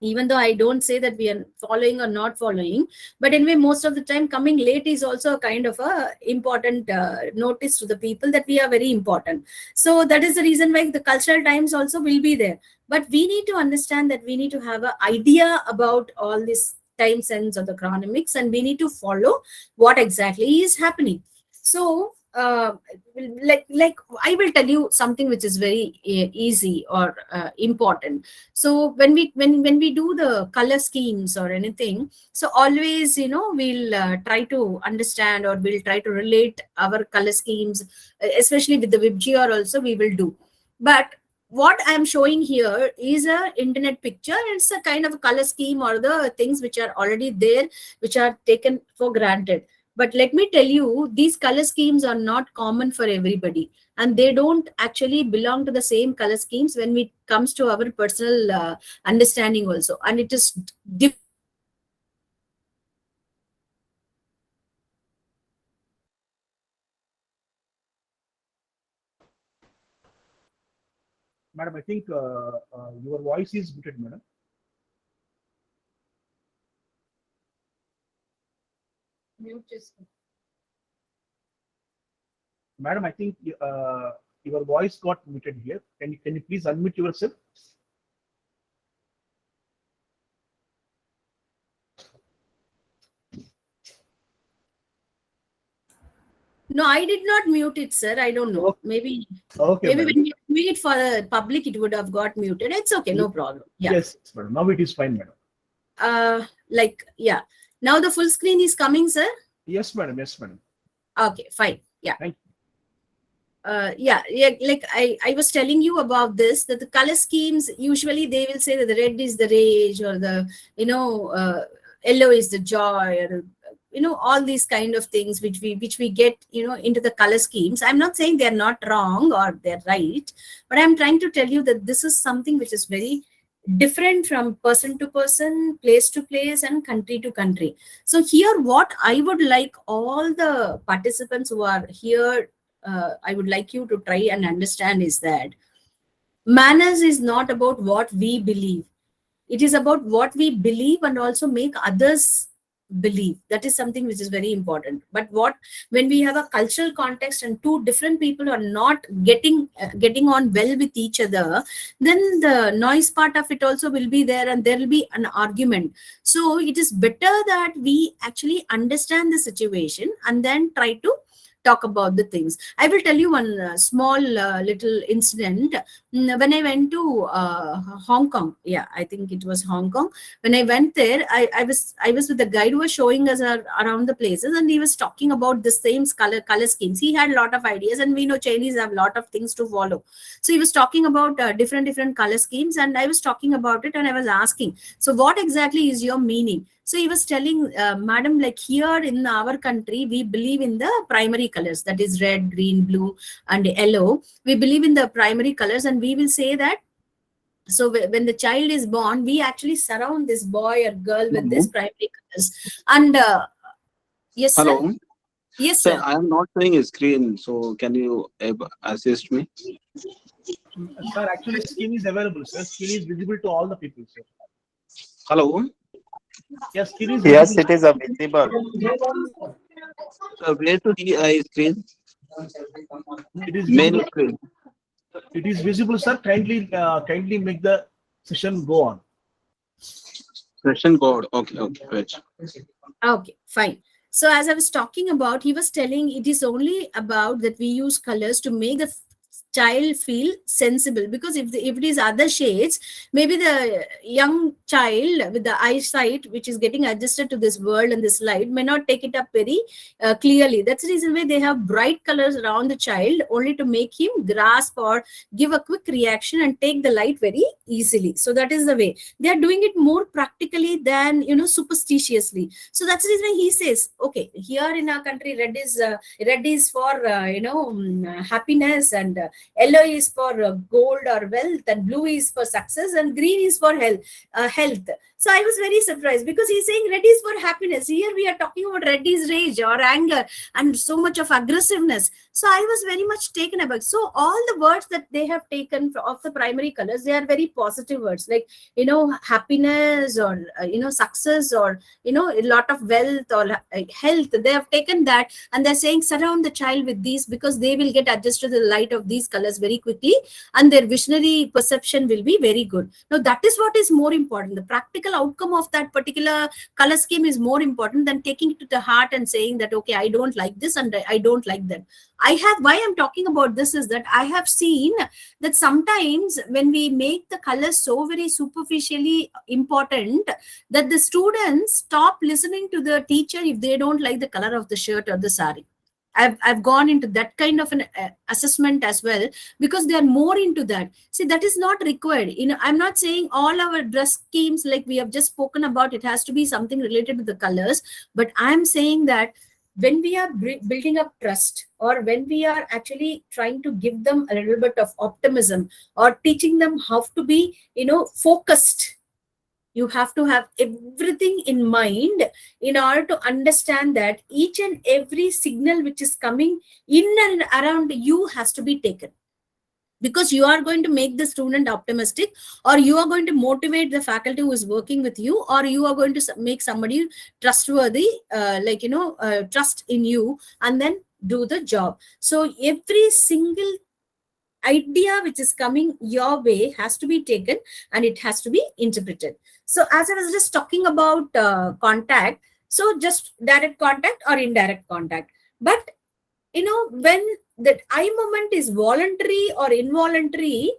even though I don't say that we are following or not following, but anyway, most of the time coming late is also a kind of a important notice to the people that we are very important. So that is the reason why the cultural times also will be there. But we need to understand that we need to have an idea about all this time sense of the chronomics, and we need to follow what exactly is happening. So like I will tell you something which is very easy or important. So when we do the color schemes or anything, so always, we'll try to understand, or we'll try to relate our color schemes, especially with the WebGR also we will do. But what I'm showing here is a internet picture. It's a kind of a color scheme or the things which are already there, which are taken for granted. But let me tell you, these color schemes are not common for everybody, and they don't actually belong to the same color schemes when it comes to our personal understanding also. And it is different. Madam, I think your voice is muted, madam. Madam, I think your voice got muted here. Can you please unmute yourself? No, I did not mute it, sir. I don't know. Okay. Maybe Okay, maybe madam. when we do it for the public, it would have got muted. It's okay, no problem. Yeah. Yes, madam. Now it is fine, madam. Yeah. Now the full screen is coming, sir. Yes, madam. Yes, madam. Okay, fine. Yeah. Thank you. Yeah, like I was telling you about this, that the color schemes, usually they will say that the red is the rage, or the, yellow is the joy, or, all these kind of things which we get, into the color schemes. I'm not saying they're not wrong or they're right, but I'm trying to tell you that this is something which is very different from person to person, place to place, and country to country. So here, what I would like all the participants who are here, I would like you to try and understand is that manners is not about what we believe. It is about what we believe and also make others believe. That is something which is very important. But when we have a cultural context and two different people are not getting on well with each other, then the noise part of it also will be there, and there will be an argument. So it is better that we actually understand the situation and then try to talk about the things. I will tell you one small little incident. When I went to Hong Kong, yeah, I think it was Hong Kong. When I went there, I was with the guide who was showing us around the places, and he was talking about the same color schemes. He had a lot of ideas, and we know Chinese have a lot of things to follow. So he was talking about different color schemes, and I was talking about it, and I was asking, so what exactly is your meaning? So he was telling, madam, like here in our country, we believe in the primary colors, that is red, green, blue, and yellow. We believe in the primary colors, and we will say that, so when the child is born, we actually surround this boy or girl with this primary colors. And yes, sir. Hello. Yes, Sir, sir. I am not seeing a screen, so can you assist me? Sir, actually, skin is available, sir. Skin is visible to all the people, sir. Hello. Yes, skin is Yes, visible. it is visible. Sir, where to the screen? It is Main visible. screen. It is visible, sir. Kindly make the session go on. Session code. Okay, wait. Okay, fine. So as I was talking about, he was telling it is only about that we use colors to make the child feel sensible, because if it is other shades, maybe the young child with the eyesight which is getting adjusted to this world and this light may not take it up very clearly. That's the reason why they have bright colors around the child, only to make him grasp or give a quick reaction and take the light very easily. So that is the way they are doing it, more practically than superstitiously. So that's the reason he says, okay, here in our country, red is for happiness, and yellow is for gold or wealth, and blue is for success, and green is for health. So So I was very surprised because he's saying red is for happiness. Here we are talking about red is rage or anger and so much of aggressiveness. So I was very much taken aback. So all the words that they have taken of the primary colors, they are very positive words, like, happiness or, success or, a lot of wealth or health. They have taken that and they're saying surround the child with these, because they will get adjusted to the light of these colors very quickly and their visionary perception will be very good. Now that is what is more important. The practical outcome of that particular color scheme is more important than taking it to the heart and saying that, okay, I don't like this and I don't like that. Why I'm talking about this is that I have seen that sometimes when we make the colors so very superficially important, that the students stop listening to the teacher if they don't like the color of the shirt or the sari. I've gone into that kind of an assessment as well, because they are more into that. See, that is not required. I'm not saying all our dress schemes, like we have just spoken about, it has to be something related to the colors. But I'm saying that when we are building up trust, or when we are actually trying to give them a little bit of optimism, or teaching them how to be, focused, you have to have everything in mind in order to understand that each and every signal which is coming in and around you has to be taken. Because you are going to make the student optimistic, or you are going to motivate the faculty who is working with you, or you are going to make somebody trustworthy, trust in you and then do the job. So every single idea which is coming your way has to be taken and it has to be interpreted. So as I was just talking about contact, so just direct contact or indirect contact. But when that eye movement is voluntary or involuntary,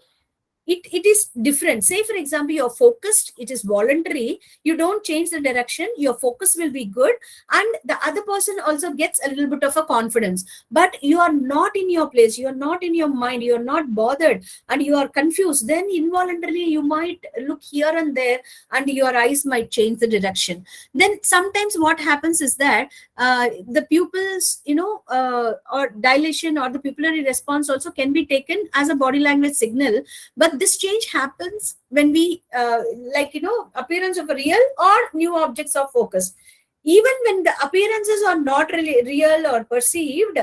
it is different. Say, for example, you're focused, it is voluntary, you don't change the direction, your focus will be good, and the other person also gets a little bit of a confidence. But you are not in your place, you are not in your mind, you are not bothered, and you are confused, then involuntarily you might look here and there and your eyes might change the direction. Then sometimes what happens is that the pupils, or dilation or the pupillary response also can be taken as a body language signal. But this change happens when we appearance of a real or new objects of focus. Even when the appearances are not really real or perceived,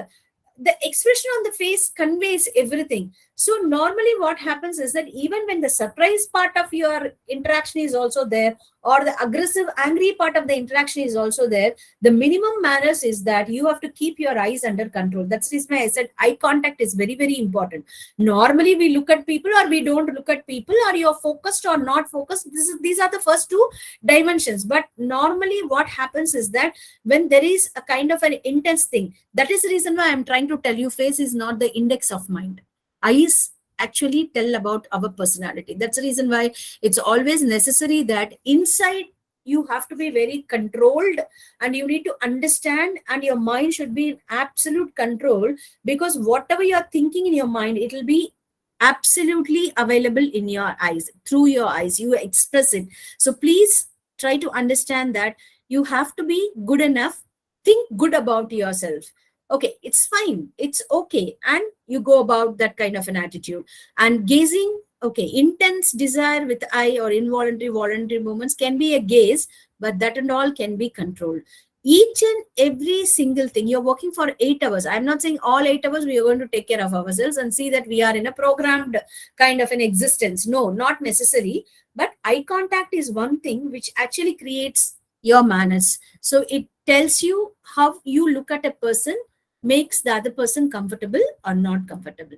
the expression on the face conveys everything. So normally what happens is that even when the surprise part of your interaction is also there, or the aggressive, angry part of the interaction is also there, the minimum manners is that you have to keep your eyes under control. That's the reason I said eye contact is very, very important. Normally we look at people or we don't look at people, or you're focused or not focused. These are the first two dimensions. But normally what happens is that when there is a kind of an intense thing, that is the reason why I'm trying to tell you face is not the index of mind. Eyes actually tell about our personality. That's the reason why it's always necessary that inside you have to be very controlled, and you need to understand, and your mind should be in absolute control, because whatever you're thinking in your mind, it will be absolutely available in your eyes. Through your eyes, you express it. So please try to understand that you have to be good enough. Think good about yourself. Okay, it's fine, it's okay, and you go about that kind of an attitude. And gazing, okay, intense desire with eye or involuntary, voluntary movements can be a gaze, but that and all can be controlled. Each and every single thing, you're working for 8 hours. I'm not saying all 8 hours we are going to take care of ourselves and see that we are in a programmed kind of an existence. No, not necessary. But eye contact is one thing which actually creates your manners. So it tells you how you look at a person, makes the other person comfortable or not comfortable.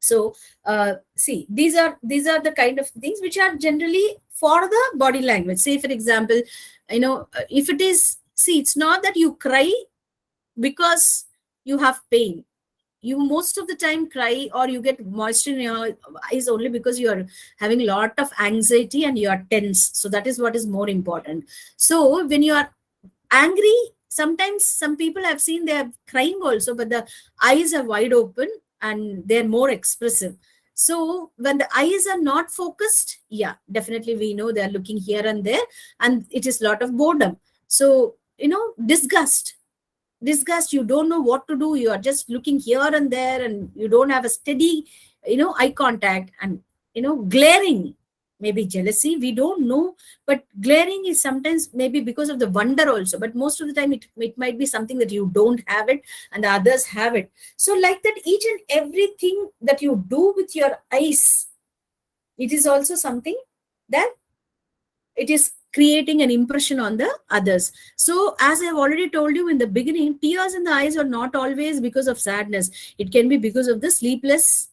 So see, these are the kind of things which are generally for the body language. Say, for example, if it is, see, it's not that you cry because you have pain. You most of the time cry or you get moisture in your eyes only because you are having a lot of anxiety and you are tense. So that is what is more important. So when you are angry, sometimes some people I've seen they're crying also, but the eyes are wide open and they're more expressive. So when the eyes are not focused, yeah, definitely we know they're looking here and there, and it is a lot of boredom. So, disgust, you don't know what to do. You are just looking here and there, and you don't have a steady, eye contact. And, glaring, maybe jealousy, we don't know. But glaring is sometimes maybe because of the wonder also, but most of the time it might be something that you don't have it and the others have it. So like that, each and everything that you do with your eyes, it is also something that it is creating an impression on the others. So as I've already told you in the beginning, tears in the eyes are not always because of sadness. It can be because of the sleeplessness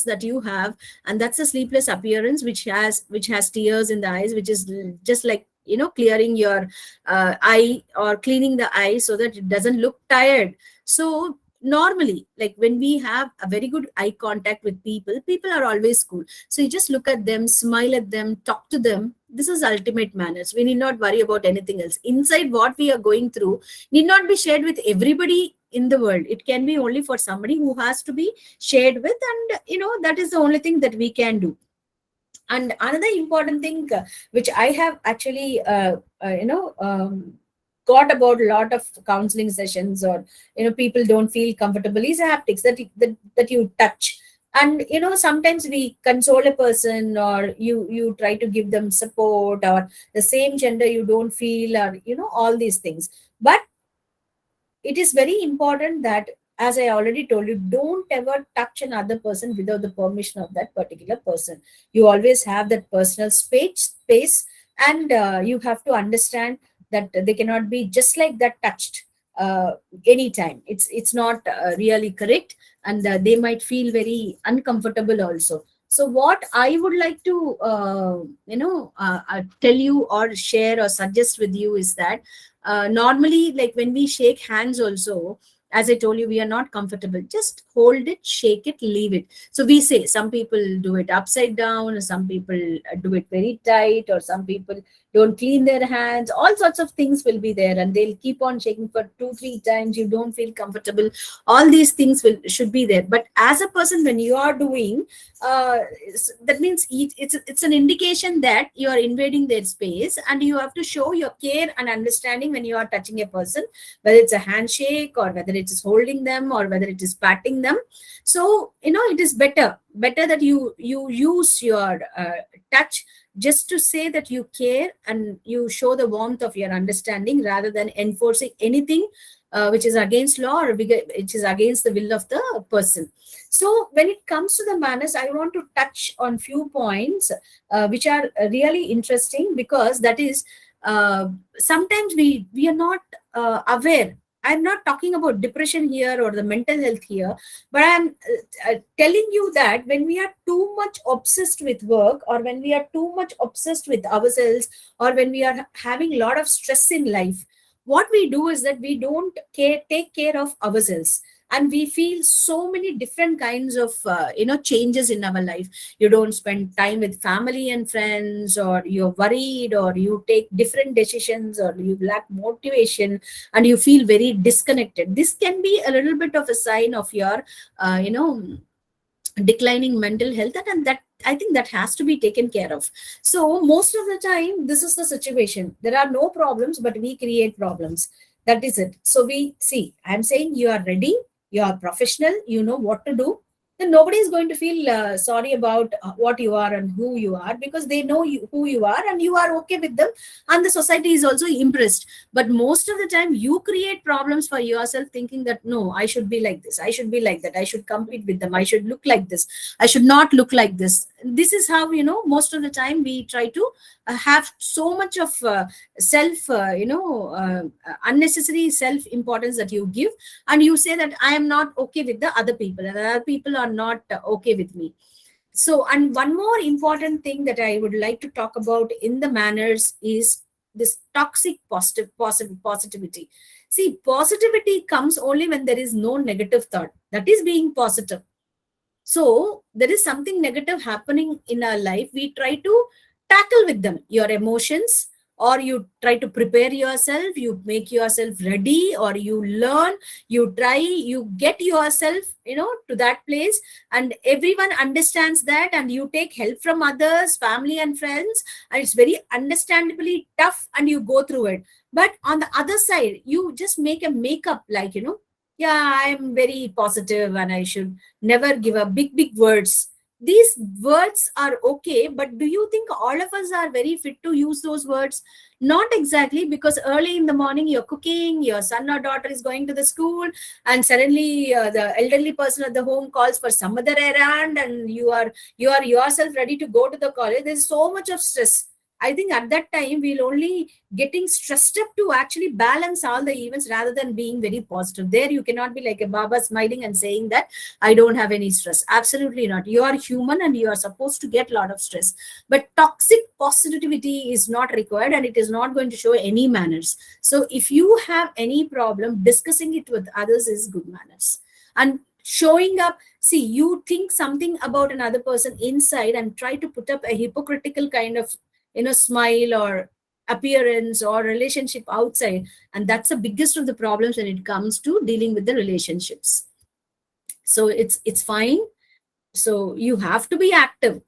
that you have, and that's a sleepless appearance which has tears in the eyes, which is just like, you know, clearing your eye or cleaning the eye so that it doesn't look tired. So normally, like when we have a very good eye contact with people, people are always cool. So you just look at them, smile at them, talk to them. This is ultimate manners. We need not worry about anything else. Inside, what we are going through need not be shared with everybody in the world. It can be only for somebody who has to be shared with, and you know, that is the only thing that we can do. And another important thing which I have actually got about a lot of counseling sessions, or you know, people don't feel comfortable, is haptics, that you touch. And you know, sometimes we console a person, or you try to give them support, or the same gender you don't feel, or you know, all these things. But it is very important that, as I already told you, don't ever touch another person without the permission of that particular person. You always have that personal space, and you have to understand that they cannot be just like that touched anytime. It's not really correct, and they might feel very uncomfortable also. So what I would like to tell you or share or suggest with you is that normally, like when we shake hands also, as I told you, we are not comfortable. Just hold it, shake it, leave it. So we say, some people do it upside down, or some people do it very tight, or some people don't clean their hands. All sorts of things will be there, and they'll keep on shaking for 2-3 times. You don't feel comfortable. All these things should be there. But as a person, when you are doing, that means it's an indication that you are invading their space, and you have to show your care and understanding when you are touching a person, whether it's a handshake, or whether it is holding them, or whether it is patting them. So you know, it is better that you use your touch just to say that you care, and you show the warmth of your understanding, rather than enforcing anything which is against law, or which is against the will of the person. So when it comes to the manners, I want to touch on few points which are really interesting, because that is sometimes we are not aware. I'm not talking about depression here or the mental health here, but I'm telling you that when we are too much obsessed with work, or when we are too much obsessed with ourselves, or when we are having a lot of stress in life, what we do is that we don't take care of ourselves, and we feel so many different kinds of changes in our life. You don't spend time with family and friends, or you're worried, or you take different decisions, or you lack motivation, and you feel very disconnected. This can be a little bit of a sign of your declining mental health, and that I think that has to be taken care of. So most of the time, this is the situation. There are no problems, but we create problems. That is it. So we see, I'm saying, you are ready, you are professional, you know what to do, then nobody is going to feel sorry about what you are and who you are, because they know who you are, and you are okay with them, and the society is also impressed. But most of the time, you create problems for yourself, thinking that, no, I should be like this, I should be like that, I should compete with them, I should look like this, I should not look like this. This is how, most of the time we try to have so much of unnecessary self importance that you give, and you say that I am not okay with the other people, and other people are not okay with me. So, and one more important thing that I would like to talk about in the manners is this toxic positivity. See, positivity comes only when there is no negative thought. That is being positive. So there is something negative happening in our life, we try to tackle with them, your emotions, or you try to prepare yourself, you make yourself ready, or you learn, you try, you get yourself, to that place, and everyone understands that, and you take help from others, family and friends, and it's very understandably tough, and you go through it. But on the other side, you just make a makeup, like, yeah, I'm very positive, and I should never give up big words. these words are okay, but do you think all of us are very fit to use those words? Not exactly, because early in the morning you're cooking, your son or daughter is going to the school, and suddenly the elderly person at the home calls for some other errand, and you are yourself ready to go to the college. There's so much of stress. I think at that time we'll only getting stressed up to actually balance all the events rather than being very positive. There you cannot be like a Baba smiling and saying that I don't have any stress. Absolutely not. You are human and you are supposed to get a lot of stress. But toxic positivity is not required, and it is not going to show any manners. So if you have any problem, discussing it with others is good manners. And showing up, see, you think something about another person inside and try to put up a hypocritical kind of smile or appearance or relationship outside, and that's the biggest of the problems when it comes to dealing with the relationships. So it's fine. So you have to be active.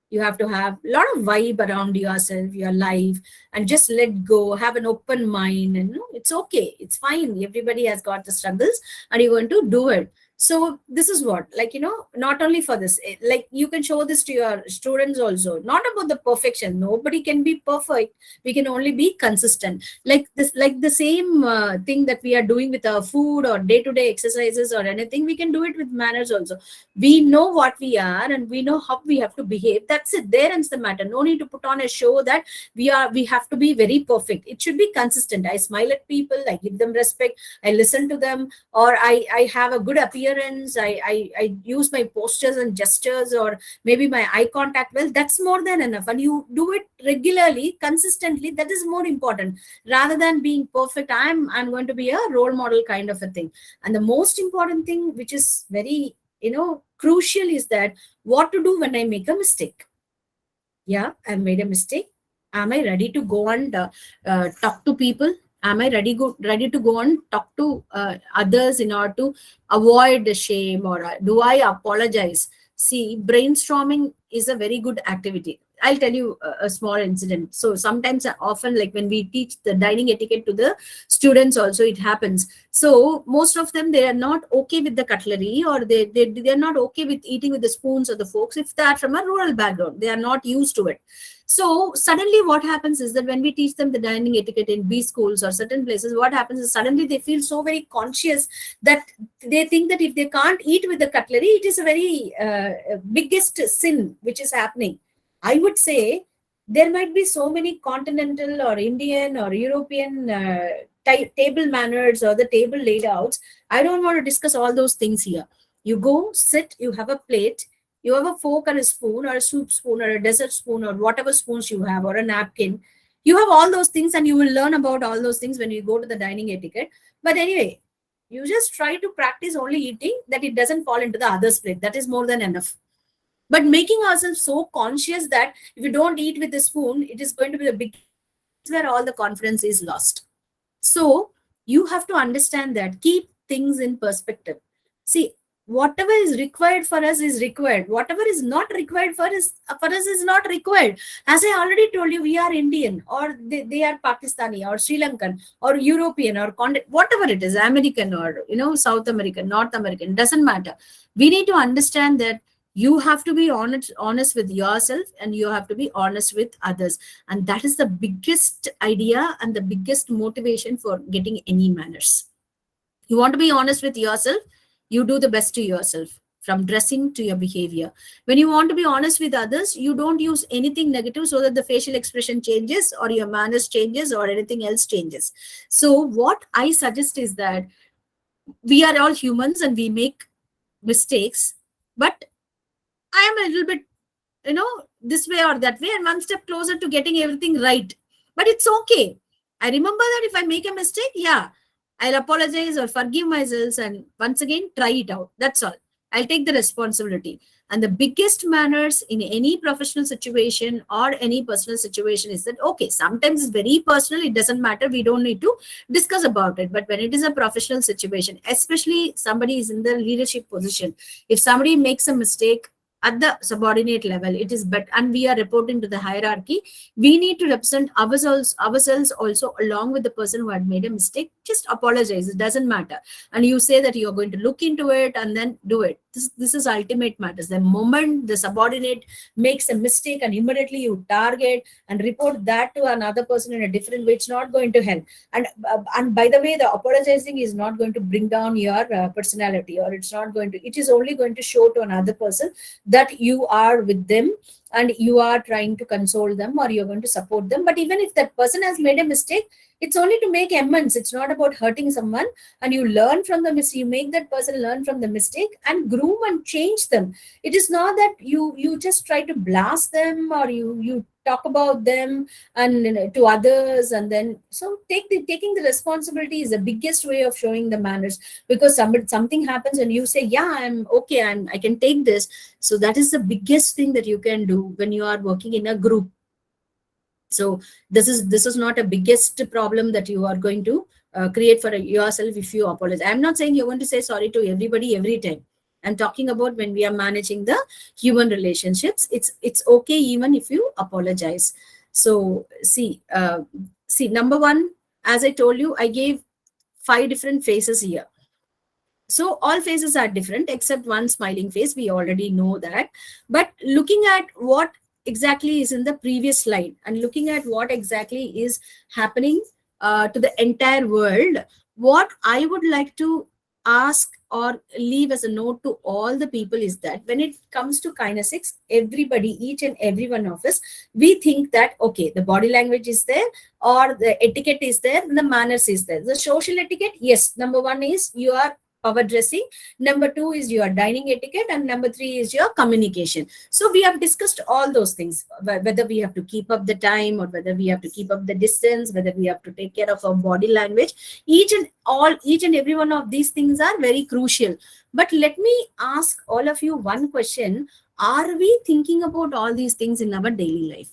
You have to have a lot of vibe around yourself, your life, and just let go, have an open mind, and it's okay, it's fine. Everybody has got the struggles and you're going to do it. So this is what, like, not only for this, like you can show this to your students also, not about the perfection. Nobody can be perfect. We can only be consistent. Like this, like the same thing that we are doing with our food or day-to-day exercises or anything, we can do it with manners also. We know what we are and we know how we have to behave. That's it. There ends the matter. No need to put on a show that we have to be very perfect. It should be consistent. I smile at people, I give them respect, I listen to them, or I have a good appearance. I use my postures and gestures, or maybe my eye contact well. That's more than enough. And you do it regularly, consistently. That is more important rather than being perfect. I'm going to be a role model kind of a thing. And the most important thing, which is very crucial, is that what to do when I make a mistake. Yeah, I made a mistake. Am I ready to go and talk to people? Am I ready to go and talk to others in order to avoid the shame, or do I apologize? See, brainstorming is a very good activity. I'll tell you a small incident. So sometimes, often, like when we teach the dining etiquette to the students also, it happens. So most of them, they are not okay with the cutlery, or they're not okay with eating with the spoons or the forks if they are from a rural background. They are not used to it. So suddenly what happens is that when we teach them the dining etiquette in B schools or certain places, what happens is suddenly they feel so very conscious that they think that if they can't eat with the cutlery, it is a very biggest sin which is happening. I would say there might be so many continental or Indian or European table manners or the table layouts. I don't want to discuss all those things here. You go, sit, you have a plate, you have a fork or a spoon or a soup spoon or a dessert spoon or whatever spoons you have, or a napkin. You have all those things, and you will learn about all those things when you go to the dining etiquette. But anyway, you just try to practice only eating, that it doesn't fall into the other's plate. That is more than enough. But making ourselves so conscious that if you don't eat with a spoon, it is going to be the big, where all the confidence is lost. So you have to understand that, keep things in perspective. See, whatever is required for us is required. Whatever is not required for us is not required. As I already told you, we are Indian, or they are Pakistani or Sri Lankan or European or whatever it is, American or South American, North American, doesn't matter. We need to understand that you have to be honest with yourself, and you have to be honest with others. And that is the biggest idea and the biggest motivation for getting any manners. You want to be honest with yourself, you do the best to yourself, from dressing to your behavior. When you want to be honest with others, you don't use anything negative so that the facial expression changes or your manners changes or anything else changes. So what I suggest is that we are all humans and we make mistakes, but I am a little bit, this way or that way, and one step closer to getting everything right. But it's okay. I remember that if I make a mistake, yeah, I'll apologize or forgive myself and once again try it out. That's all. I'll take the responsibility. And the biggest manners in any professional situation or any personal situation is that, okay, sometimes it's very personal. It doesn't matter. We don't need to discuss about it. But when it is a professional situation, especially somebody is in the leadership position, if somebody makes a mistake at the subordinate level, it is better, and we are reporting to the hierarchy, we need to represent ourselves also along with the person who had made a mistake just apologize. It doesn't matter. And you say that you're going to look into it and then do it. This is ultimate matters. The moment the subordinate makes a mistake and immediately you target and report that to another person in a different way, it's not going to help. And by the way, the apologizing is not going to bring down your personality, or it's not going to, it is only going to show to another person that you are with them and you are trying to console them, or you're going to support them. But even if that person has made a mistake, it's only to make amends. It's not about hurting someone. And you learn from the mistake, you make that person learn from the mistake and groom and change them. It is not that you just try to blast them, or you talk about them and to others. And then, so taking the responsibility is the biggest way of showing the manners, because something happens and you say, yeah, I'm okay, I can take this. So that is the biggest thing that you can do when you are working in a group. So this is not a biggest problem that you are going to create for yourself if you apologize. I'm not saying you're going to say sorry to everybody every time. I'm talking about when we are managing the human relationships. It's okay even if you apologize. So see, number one, as I told you, I gave 5 different faces here. So all faces are different except one smiling face. We already know that. But looking at what exactly is in the previous slide and looking at what exactly is happening to the entire world, what I would like to ask or leave as a note to all the people is that when it comes to kinesics, everybody, each and every one of us, we think that, okay, the body language is there, or the etiquette is there, and the manners is there. The social etiquette, yes, number 1 is you are power dressing, number 2 is your dining etiquette, and number 3 is your communication. So we have discussed all those things, whether we have to keep up the time, or whether we have to keep up the distance, whether we have to take care of our body language. Each and every one of these things are very crucial. But let me ask all of you one question. Are we thinking about all these things in our daily life?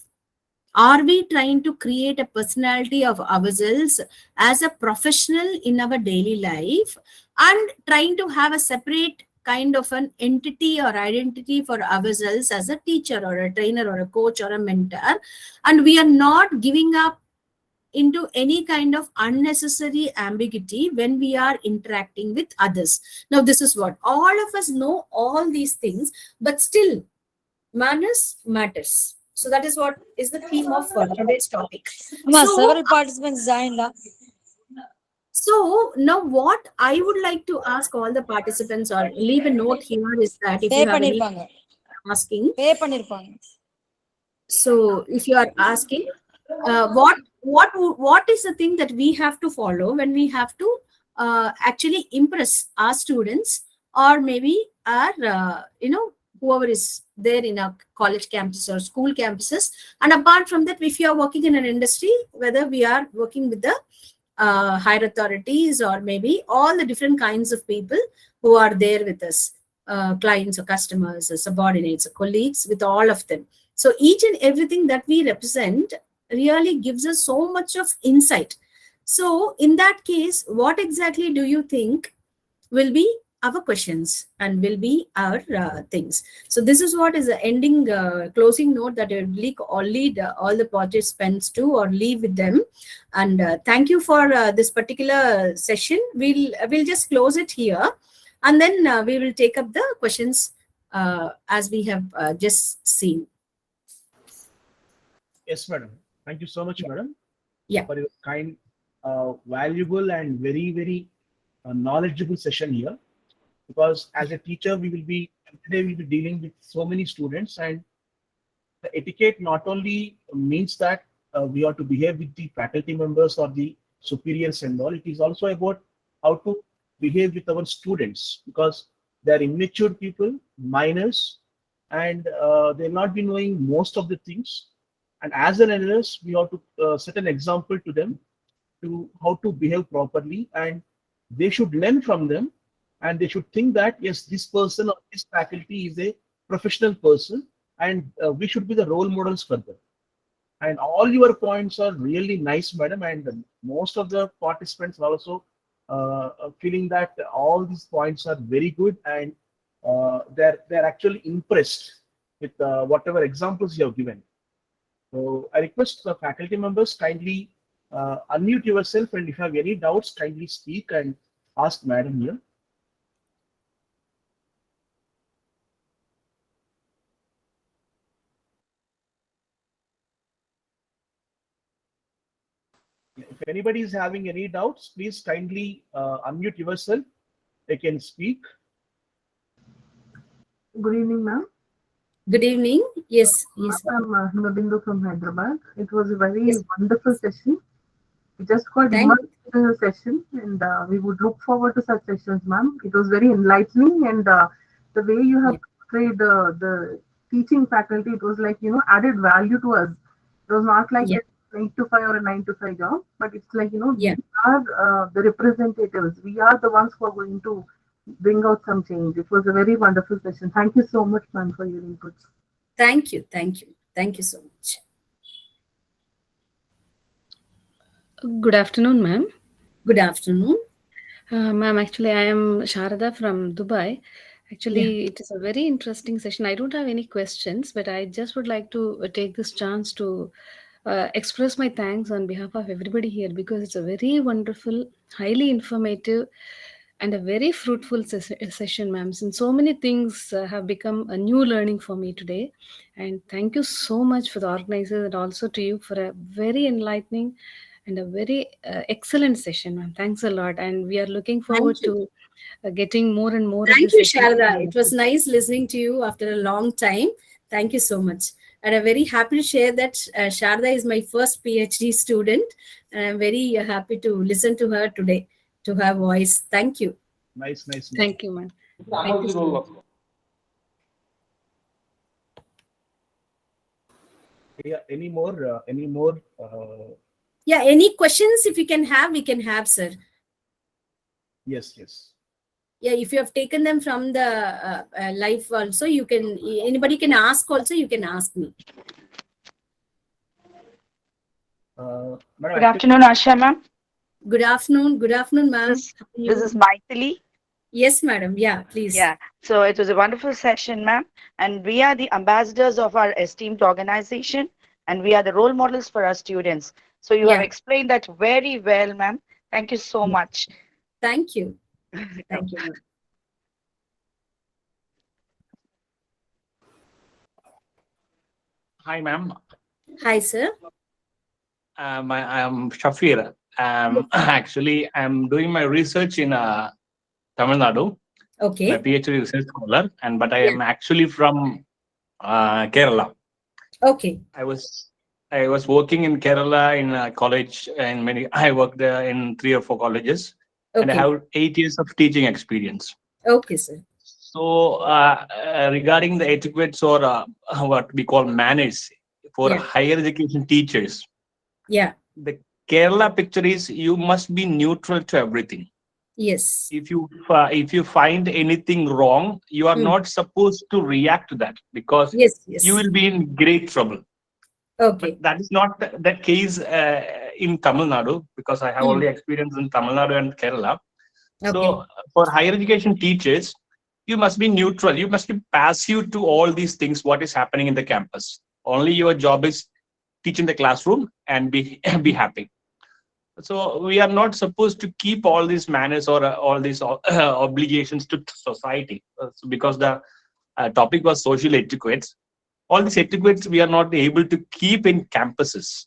Are we trying to create a personality of ourselves as a professional in our daily life, and trying to have a separate kind of an entity or identity for ourselves as a teacher or a trainer or a coach or a mentor, and we are not giving up into any kind of unnecessary ambiguity when we are interacting with others? Now, this is what all of us know, all these things, but still manners matters. So that is what is the theme of today's topic. Several participants joined. So now what I would like to ask all the participants, or leave a note here, is that if you have any asking, so if you are asking, what is the thing that we have to follow when we have to actually impress our students, or maybe our whoever is there in our college campuses or school campuses. And apart from that, if you are working in an industry, whether we are working with the higher authorities, or maybe all the different kinds of people who are there with us, clients or customers or subordinates or colleagues, with all of them. So each and everything that we represent really gives us so much of insight. So in that case, what exactly do you think will be our questions and will be our things? So this is what is the ending closing note that I would lead all the participants to, or leave with them. And thank you for this particular session. We'll just close it here, and then we will take up the questions as we have just seen. Yes, madam. Thank you so much, madam, Yeah. for your kind, valuable, and very, very knowledgeable session here. Because as a teacher, today we'll be dealing with so many students, and the etiquette not only means that we are to behave with the faculty members or the superiors and all. It is also about how to behave with our students, because they are immature people, minors, and they'll not be knowing most of the things. And as an elders, we have to set an example to them to how to behave properly, and they should learn from them. And they should think that, yes, this person or this faculty is a professional person, and we should be the role models for them. And all your points are really nice, madam. And most of the participants are also feeling that all these points are very good, and they're actually impressed with whatever examples you have given. So I request the faculty members kindly unmute yourself, and if you have any doubts, kindly speak and ask Madam here. If anybody is having any doubts, please kindly unmute yourself. They can speak. Good evening, ma'am. Good evening. Yes, yes. I'm Himabindu from Hyderabad. It was a very Yes. wonderful session. We just got Thank immersed in the session, and we would look forward to such sessions, ma'am. It was very enlightening, and the way you have portrayed the teaching faculty, it was like, added value to us. It was not like Yeah. a 8 to 5 or a 9 to 5 job, but it's like, Yeah. we are the representatives. We are the ones who are going to bring out some change. It was a very wonderful session. Thank you so much, ma'am, for your inputs. Thank you. Thank you. Thank you so much. Good afternoon, ma'am. Good afternoon. Ma'am, actually, I am Sharada from Dubai. Actually, it is a very interesting session. I don't have any questions, but I just would like to take this chance to express my thanks on behalf of everybody here, because it's a very wonderful, highly informative, and a very fruitful session, ma'am. And so many things have become a new learning for me today. And thank you so much for the organizers, and also to you for a very enlightening and a very excellent session, ma'am. Thanks a lot. And we are looking forward you. to getting more and more of Thank this you, session. Sharada. It was nice listening to you after a long time. Thank you so much. And I'm very happy to share that Sharada is my first PhD student. And I'm very happy to listen to her today, to her voice. Thank you. Nice, nice. Thank you, ma'am. Thank you so much. Yeah, any more? Yeah, any questions if you can have, we can have, sir. Yes, yes. Yeah, if you have taken them from the live also, you can, anybody can ask also, you can ask me. Good afternoon, Asha ma'am. Good afternoon. Good afternoon, ma'am. This is Maithili. Yes, madam. Yeah, please. Yeah. So it was a wonderful session, ma'am. And we are the ambassadors of our esteemed organization, and we are the role models for our students. So you have explained that very well, ma'am. Thank you so much. Thank you. Thank you, ma'am. Hi, ma'am. Hi, sir. I am Shafir. Actually, I'm doing my research in Tamil Nadu. Okay. My PhD research scholar, but I am actually from Kerala. Okay. I was working in Kerala in a college, and I worked in 3 or 4 colleges, and I have 8 years of teaching experience. Okay, sir. So regarding the etiquettes or what we call manners for higher education teachers, the Kerala picture is you must be neutral to everything. Yes. If you find anything wrong, you are not supposed to react to that, because you will be in great trouble. Okay. But that is not the case in Tamil Nadu, because I have only experience in Tamil Nadu and Kerala. Okay. So for higher education teachers, you must be neutral. You must be passive to all these things, what is happening in the campus. Only your job is teach in the classroom and be happy. So we are not supposed to keep all these manners or all these obligations to society, because the topic was social etiquettes. All these etiquettes we are not able to keep in campuses.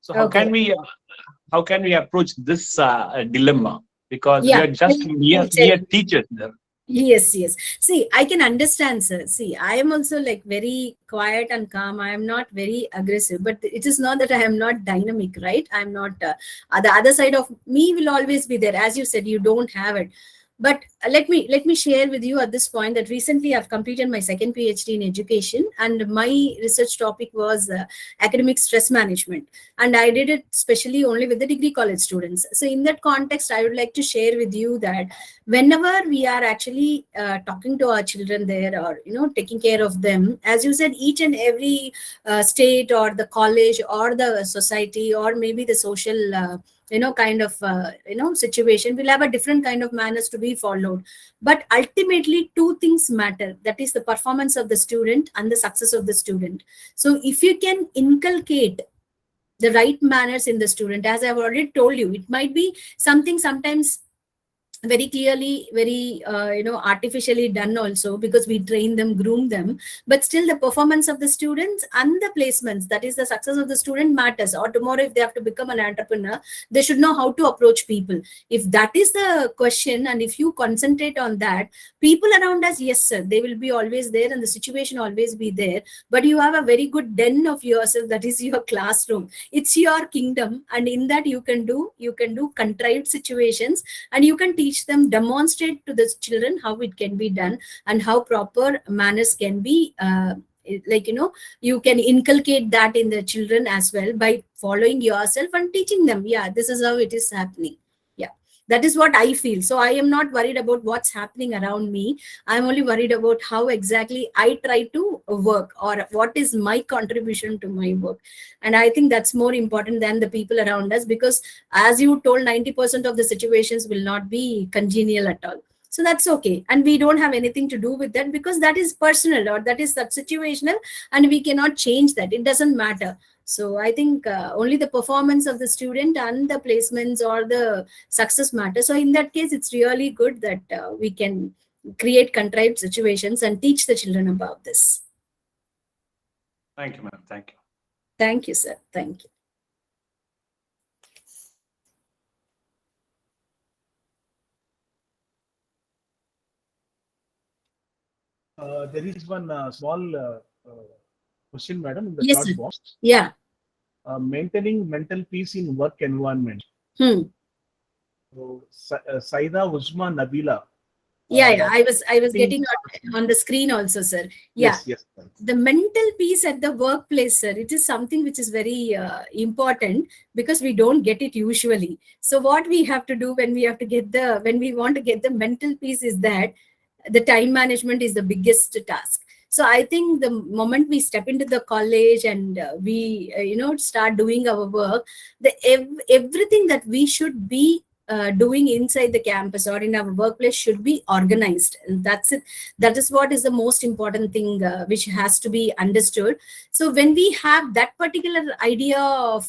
So how can we approach this dilemma? Because we are just mere teachers there. Yes, yes. See, I can understand, sir. See, I am also like very quiet and calm. I am not very aggressive, but it is not that I am not dynamic, right? I'm not, the other side of me will always be there. As you said, you don't have it. But let me share with you at this point that recently I've completed my second PhD in education, and my research topic was academic stress management, and I did it specially only with the degree college students. So in that context, I would like to share with you that whenever we are actually talking to our children there, or taking care of them, as you said, each and every state or the college or the society or maybe the social kind of situation will have a different kind of manners to be followed, but ultimately 2 things matter, that is the performance of the student and the success of the student. So if you can inculcate the right manners in the student. As I've already told you, it might be something sometimes very clearly, very artificially done also, because we train them, groom them, but still the performance of the students and the placements, that is the success of the student, matters. Or tomorrow if they have to become an entrepreneur, they should know how to approach people. If that is the question, and if you concentrate on that, people around us, yes sir, they will be always there and the situation always be there, but you have a very good den of yourself, that is your classroom. It's your kingdom, and in that you can do contrived situations, and you can teach them, demonstrate to the children how it can be done and how proper manners can be you can inculcate that in the children as well by following yourself and teaching them, yeah, this is how it is happening. Yeah, that is what I feel. So I am not worried about what's happening around me. I'm only worried about how exactly I try to work, or what is my contribution to my work. And I think that's more important than the people around us, because as you told, 90% of the situations will not be congenial at all. So that's okay, and we don't have anything to do with that, because that is personal, or that is that situational, and we cannot change that. It doesn't matter. So I think only the performance of the student and the placements or the success matter. So in that case, it's really good that we can create contrived situations and teach the children about this. Thank you, ma'am. Thank you. Thank you, sir. Thank you. There is one small question, madam, in the Yes, chat sir. box. Yeah. Maintaining mental peace in work environment. So, Saida Uzma Nabila. Yeah. I was getting on the screen also, sir. Yeah. Yes. The mental peace at the workplace, sir, it is something which is very important, because we don't get it usually. So what we have to do when we want to get the mental peace is that the time management is the biggest task. So I think the moment we step into the college and we start doing our work, everything that we should be doing inside the campus or in our workplace should be organized. And that's it. That is what is the most important thing which has to be understood. So when we have that particular idea of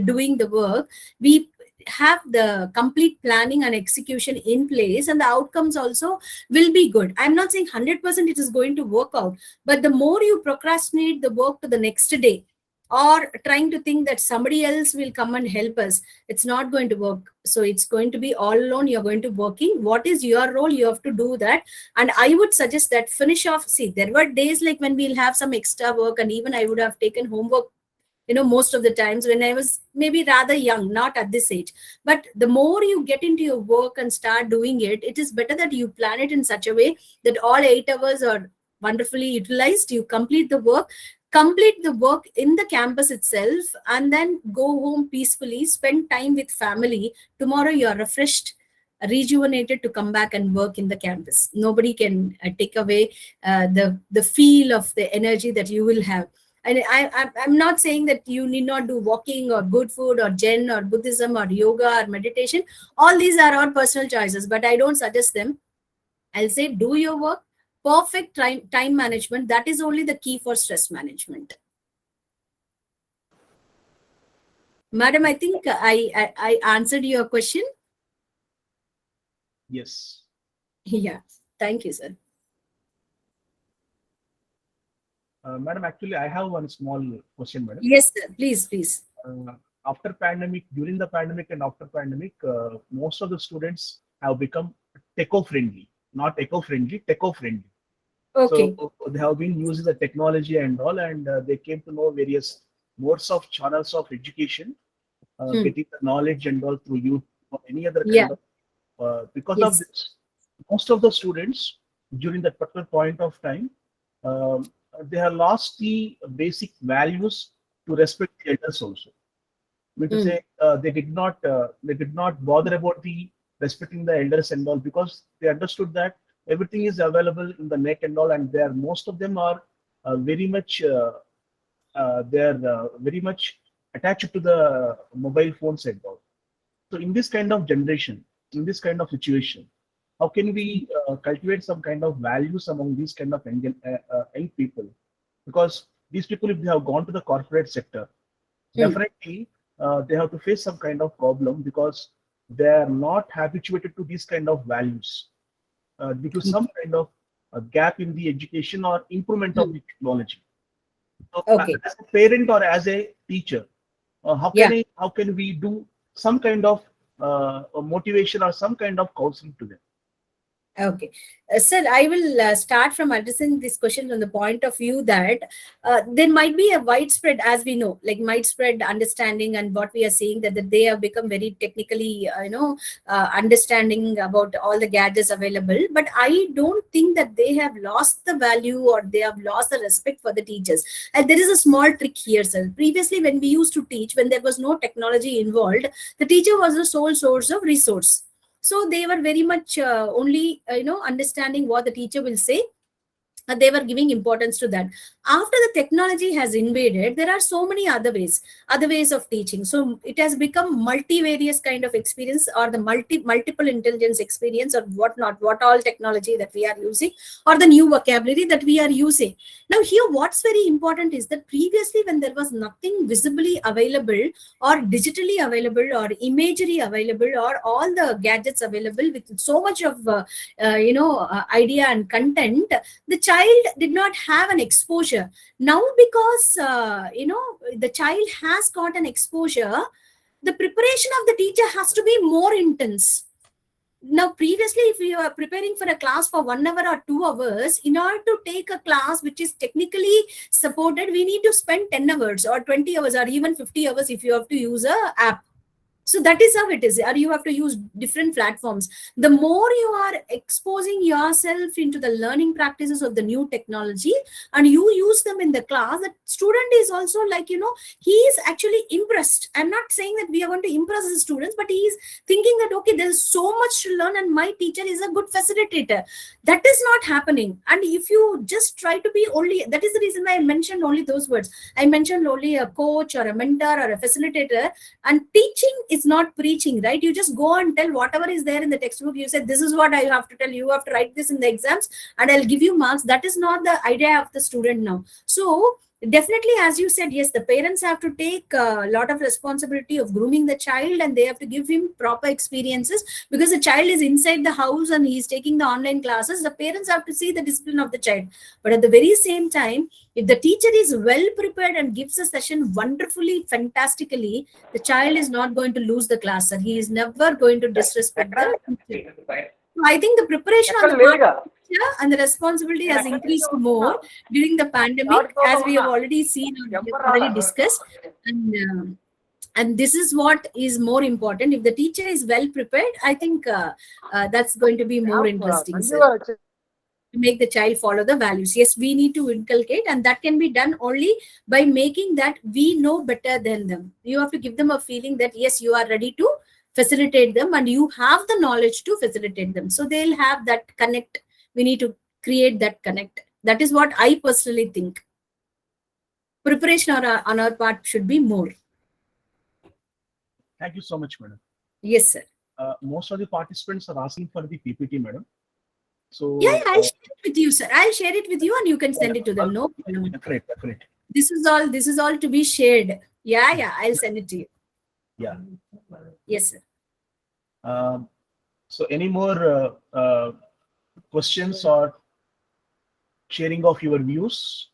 doing the work, we have the complete planning and execution in place, and the outcomes also will be good. I'm not saying 100% it is going to work out, but the more you procrastinate the work to the next day, or trying to think that somebody else will come and help us, it's not going to work. So it's going to be all alone. You're going to working. What is your role? You have to do that. And I would suggest that finish off. See, there were days like when we'll have some extra work, and even I would have taken homework most of the times when I was maybe rather young, not at this age. But the more you get into your work and start doing it, it is better that you plan it in such a way that all 8 hours are wonderfully utilized. You complete the work in the campus itself, and then go home peacefully, spend time with family. Tomorrow you are refreshed, rejuvenated to come back and work in the campus. Nobody can take away the feel of the energy that you will have. And I'm not saying that you need not do walking or good food or Zen or Buddhism or yoga or meditation. All these are our personal choices, but I don't suggest them. I'll say do your work. Perfect time management. That is only the key for stress management. Madam, I think I answered your question. Yes. Yeah. Thank you, sir. Madam, actually, I have one small question, madam. Yes, sir. Please. After pandemic, during the pandemic and after pandemic, most of the students have become techo-friendly, not eco-friendly, techo-friendly. Okay. So they have been using the technology and all, and they came to know various modes of channels of education, getting the knowledge and all through YouTube or any other kind of. Because of this, most of the students during that particular point of time, they have lost the basic values to respect the elders also. I mean to say, they did not bother about the respecting the elders and all, because they understood that everything is available in the net and all, and most of them are very much very much attached to the mobile phones and all. So in this kind of generation, in this kind of situation, how can we cultivate some kind of values among these kind of young people? Because these people, if they have gone to the corporate sector, definitely they have to face some kind of problem because they are not habituated to these kind of values due to some kind of gap in the education or improvement of the technology. So, Okay. as a parent or as a teacher, how can we do some kind of motivation or some kind of counseling to them? Okay. Sir, I will start from addressing this question from the point of view that there might be a widespread, as we know, like widespread understanding, and what we are seeing that they have become very technically, understanding about all the gadgets available. But I don't think that they have lost the value or they have lost the respect for the teachers. And there is a small trick here, sir. Previously, when we used to teach, when there was no technology involved, the teacher was the sole source of resource. So they were very much only, understanding what the teacher will say. They were giving importance to that. After the technology has invaded, there are so many other ways of teaching. So it has become multivarious kind of experience, or the multiple intelligence experience, or whatnot, what all technology that we are using, or the new vocabulary that we are using. Now here, what's very important is that previously, when there was nothing visibly available or digitally available or imagery available or all the gadgets available with so much of idea and content, the child did not have an exposure. Now, because the child has got an exposure, the preparation of the teacher has to be more intense. Now, previously, if we are preparing for a class for 1 hour or 2 hours, in order to take a class which is technically supported, we need to spend 10 hours or 20 hours or even 50 hours if you have to use a app. So that is how it is, or you have to use different platforms. The more you are exposing yourself into the learning practices of the new technology and you use them in the class, the student is also like, he is actually impressed. I'm not saying that we are going to impress the students, but he is thinking that, okay, there's so much to learn and my teacher is a good facilitator. That is not happening. And if you just try to be only, that is the reason why I mentioned only those words. I mentioned only a coach or a mentor or a facilitator, and teaching is not preaching, right? You just go and tell whatever is there in the textbook. You say, this is what I have to tell you. You have to write this in the exams and I'll give you marks. That is not the idea of the student now. So definitely, as you said, yes, the parents have to take a lot of responsibility of grooming the child, and they have to give him proper experiences, because the child is inside the house and he's taking the online classes. The parents have to see the discipline of the child. But at the very same time, if the teacher is well prepared and gives a session wonderfully, fantastically, the child is not going to lose the class, and he is never going to disrespect the teacher. I think the preparation on the part of the teacher and the responsibility has increased more during the pandemic, as we have already seen or we have already discussed. And this is what is more important. If the teacher is well prepared, I think that's going to be more interesting, sir, to make the child follow the values. Yes, we need to inculcate, and that can be done only by making that we know better than them. You have to give them a feeling that, yes, you are ready to facilitate them and you have the knowledge to facilitate them. So they'll have that connect. We need to create that connect. That is what I personally think. Preparation on our part should be more. Thank you so much, madam. Yes, sir. Most of the participants are asking for the PPT, madam. So yeah, I'll share it with you, sir. I'll share it with you and you can send it to them. No problem. Great. This is all to be shared. Yeah, I'll send it to you. Yeah. Yes, sir. So any more questions or sharing of your views?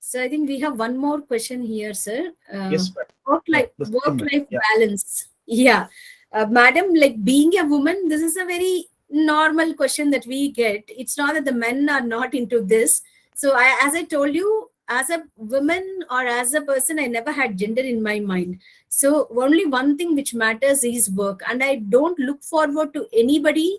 So I think we have one more question here, sir. Yes, work-life balance. Yeah. Madam, like being a woman, this is a very normal question that we get. It's not that the men are not into this. So as I told you, as a woman or as a person, I never had gender in my mind. So only one thing which matters is work. And I don't look forward to anybody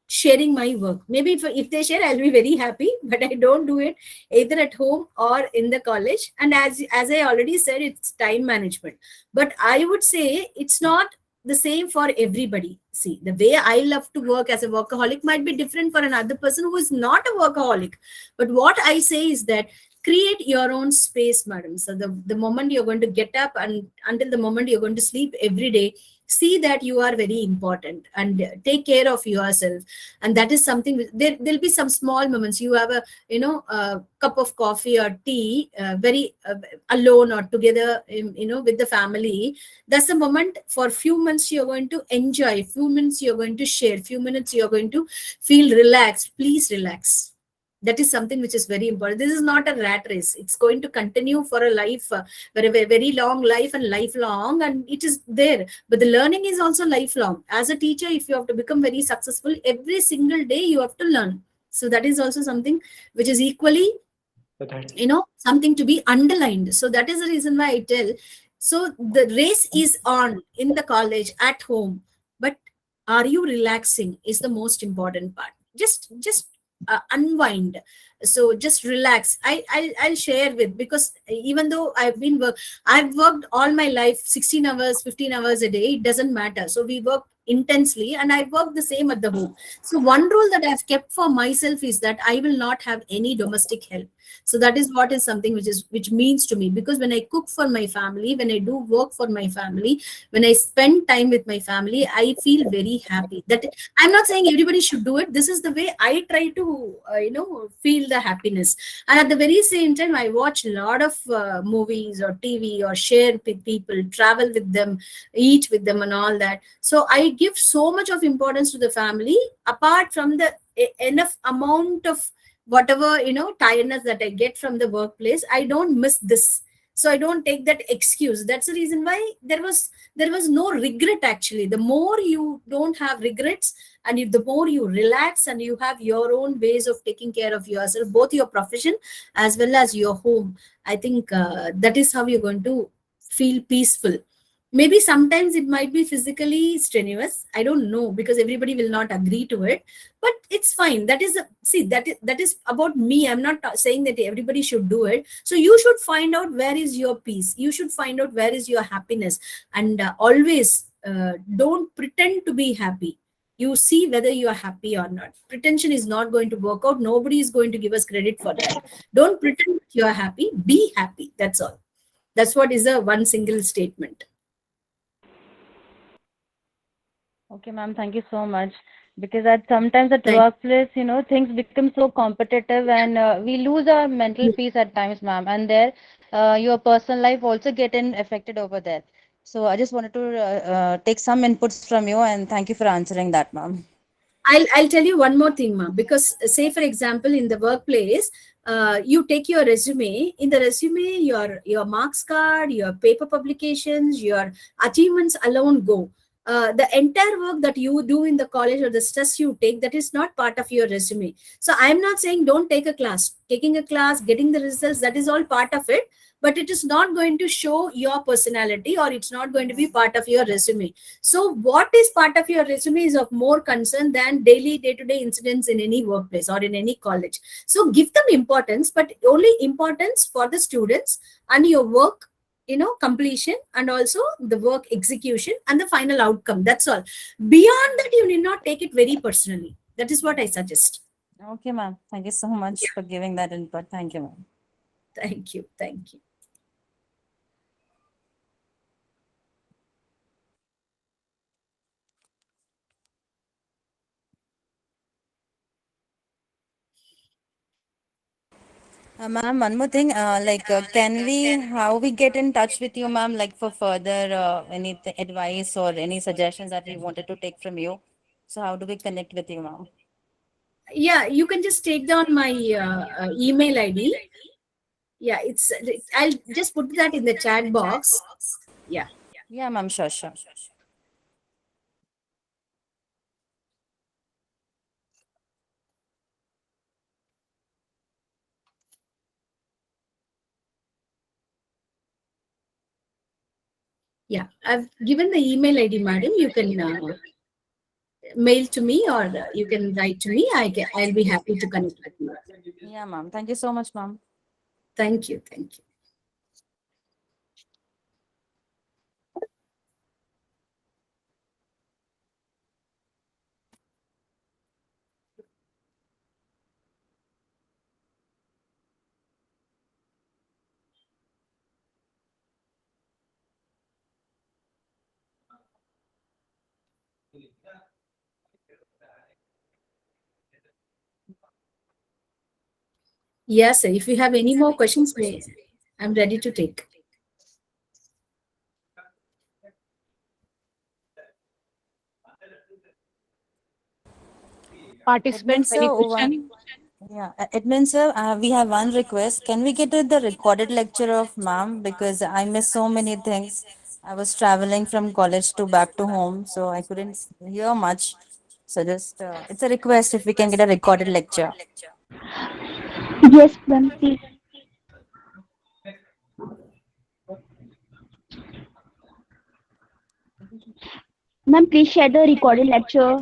sharing my work. Maybe if they share, I'll be very happy, but I don't do it either at home or in the college. And as I already said, it's time management. But I would say it's not the same for everybody. See, the way I love to work as a workaholic might be different for another person who is not a workaholic. But what I say is that create your own space, madam. So the moment you're going to get up and until the moment you're going to sleep every day, see that you are very important and take care of yourself. And that is something there'll be some small moments. You have a cup of coffee or tea, very alone or together, with the family. That's the moment. For few months you're going to enjoy, few minutes you're going to share, few minutes you're going to feel relaxed. Please relax. That is something which is very important. This is not a rat race. It's going to continue for a life, very, very long life and lifelong, and it is there. But the learning is also lifelong. As a teacher, if you have to become very successful, every single day you have to learn. So that is also something which is equally, something to be underlined. So that is the reason why I tell. So the race is on in the college, at home, but are you relaxing is the most important part. Just unwind. So just relax. I'll share with, because even though I've worked all my life 16 hours, 15 hours a day, it doesn't matter. So we work intensely, and I work the same at the home. So one rule that I've kept for myself is that I will not have any domestic help. So that is what is something which means to me, because when I cook for my family, when I do work for my family, when I spend time with my family, I feel very happy. That I'm not saying everybody should do it. This is the way I try to feel the happiness. And at the very same time, I watch a lot of movies or TV, or share with people, travel with them, eat with them and all that. So I give so much of importance to the family, apart from the enough amount of whatever tiredness that I get from the workplace. I don't miss this. So I don't take that excuse. That's the reason why there was no regret. Actually, the more you don't have regrets, and the more you relax, and you have your own ways of taking care of yourself, both your profession as well as your home, I think that is how you're going to feel peaceful. Maybe sometimes it might be physically strenuous, I don't know, because everybody will not agree to it, but it's fine. That is that is about me. I'm not saying that everybody should do it. So you should find out where is your peace, you should find out where is your happiness, and always don't pretend to be happy. You see whether you are happy or not. Pretension is not going to work out. Nobody is going to give us credit for that. Don't pretend you are happy, be happy. That's all. That's what is a one single statement. Okay, ma'am, thank you so much. Because at sometimes at Thank workplace, things become so competitive, and we lose our mental you. peace at times, ma'am. And there, your personal life also getting affected over there. So I just wanted to take some inputs from you, and thank you for answering that, ma'am. I'll tell you one more thing, ma'am. Because say for example, in the workplace, you take your resume. In the resume, your marks card, your paper publications, your achievements alone go. The entire work that you do in the college, or the stress you take, that is not part of your resume. So I'm not saying don't take a class. Taking a class, getting the results, that is all part of it. But it is not going to show your personality, or it's not going to be part of your resume. So what is part of your resume is of more concern than daily day-to-day incidents in any workplace or in any college. So give them importance, but only importance for the students and your work, completion, and also the work execution and the final outcome. That's all. Beyond that, you need not take it very personally. That is what I suggest. Okay, ma'am. Thank you so much for giving that input. Thank you, ma'am. Thank you. Thank you. Ma'am, one more thing, how we get in touch with you, ma'am, like for further any advice or any suggestions that we wanted to take from you? So how do we connect with you, ma'am? Yeah, you can just take down my email ID. Yeah, I'll just put that in the chat box. Yeah. Yeah, ma'am, sure, sure. Yeah, I've given the email ID, madam. You can mail to me, or you can write to me. I'll be happy to connect with you. Yeah, ma'am. Thank you so much, ma'am. Thank you. Thank you. Yes, sir. If you have any more questions, I'm ready to take. Participants, any question? Yeah, admin sir, we have one request. Can we get the recorded lecture of ma'am, because I missed so many things. I was traveling from college to back to home, so I couldn't hear much. So just it's a request if we can get a recorded lecture. Yes, ma'am, please. Ma'am, please share the recorded lecture.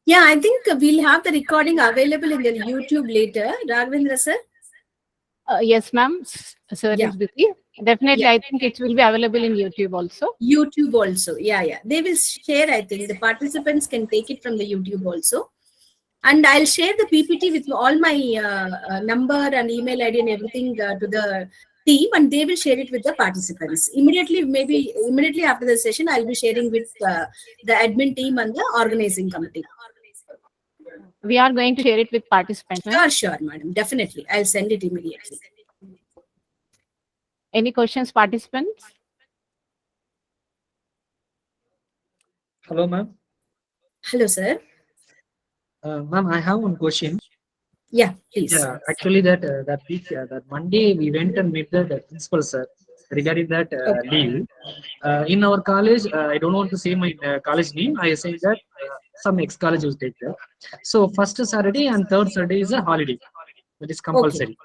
Yeah, I think we'll have the recording available in the YouTube later. Raghavendra sir? Yes, ma'am. Sir Yeah. is busy. Definitely, Yeah. I think it will be available in YouTube also. YouTube also. Yeah. They will share, I think. The participants can take it from the YouTube also. And I'll share the PPT with all my number and email ID and everything to the team, and they will share it with the participants. Immediately after the session, I'll be sharing with the admin team and the organizing committee. We are going to share it with participants. Sure, madam. Definitely. I'll send it immediately. Any questions, participants? Hello, ma'am. Hello, sir. Ma'am, I have one question. Yeah, please. Yeah, actually, that week, that Monday, we went and met the principal sir regarding that leave. In our college, I don't want to say my college name. I say that some ex-college will take that. So first Saturday and third Saturday is a holiday. That is compulsory.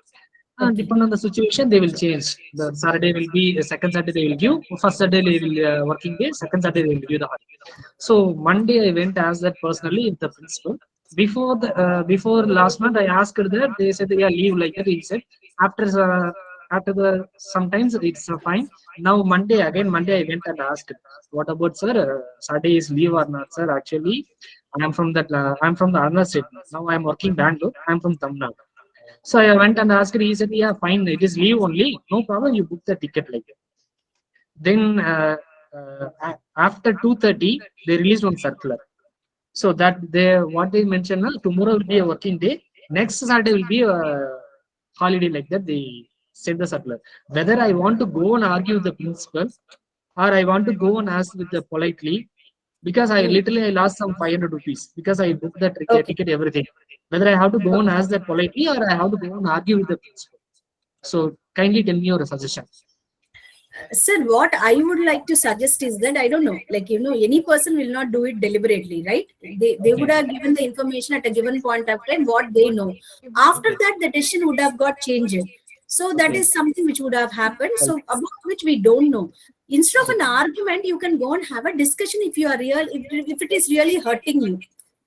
And depending on the situation, they will change. The Saturday will be second Saturday they will give. First Saturday they will working day. Second Saturday they will give the holiday. So Monday I went as that personally with the principal. Before last month I asked her that, they said yeah leave like that. He said after the sometimes it's fine. Now Monday I went and asked what about sir, Saturday is leave or not sir? Actually I'm from the other state. Now I'm working Bangalore. I'm from Tamil Nadu. So I went and asked. He said, "Yeah, fine. It is leave only. No problem. You book the ticket like that." Then after 2:30, they released one circular. So that what they mentioned, tomorrow will be a working day. Next Saturday will be a holiday like that. They sent the circular. Whether I want to go and argue with the principal, or I want to go and ask with the politely, because I lost some 500 rupees because I booked the ticket, everything. Whether I have to go and ask that politely or I have to go and argue with the principal. So kindly tell me your suggestion. Sir, what I would like to suggest is that I don't know, like any person will not do it deliberately, right? They would have given the information at a given point of time what they know. After that, the decision would have got changed. So that is something which would have happened. So about which we don't know. Instead of an argument, you can go and have a discussion if if it is really hurting you.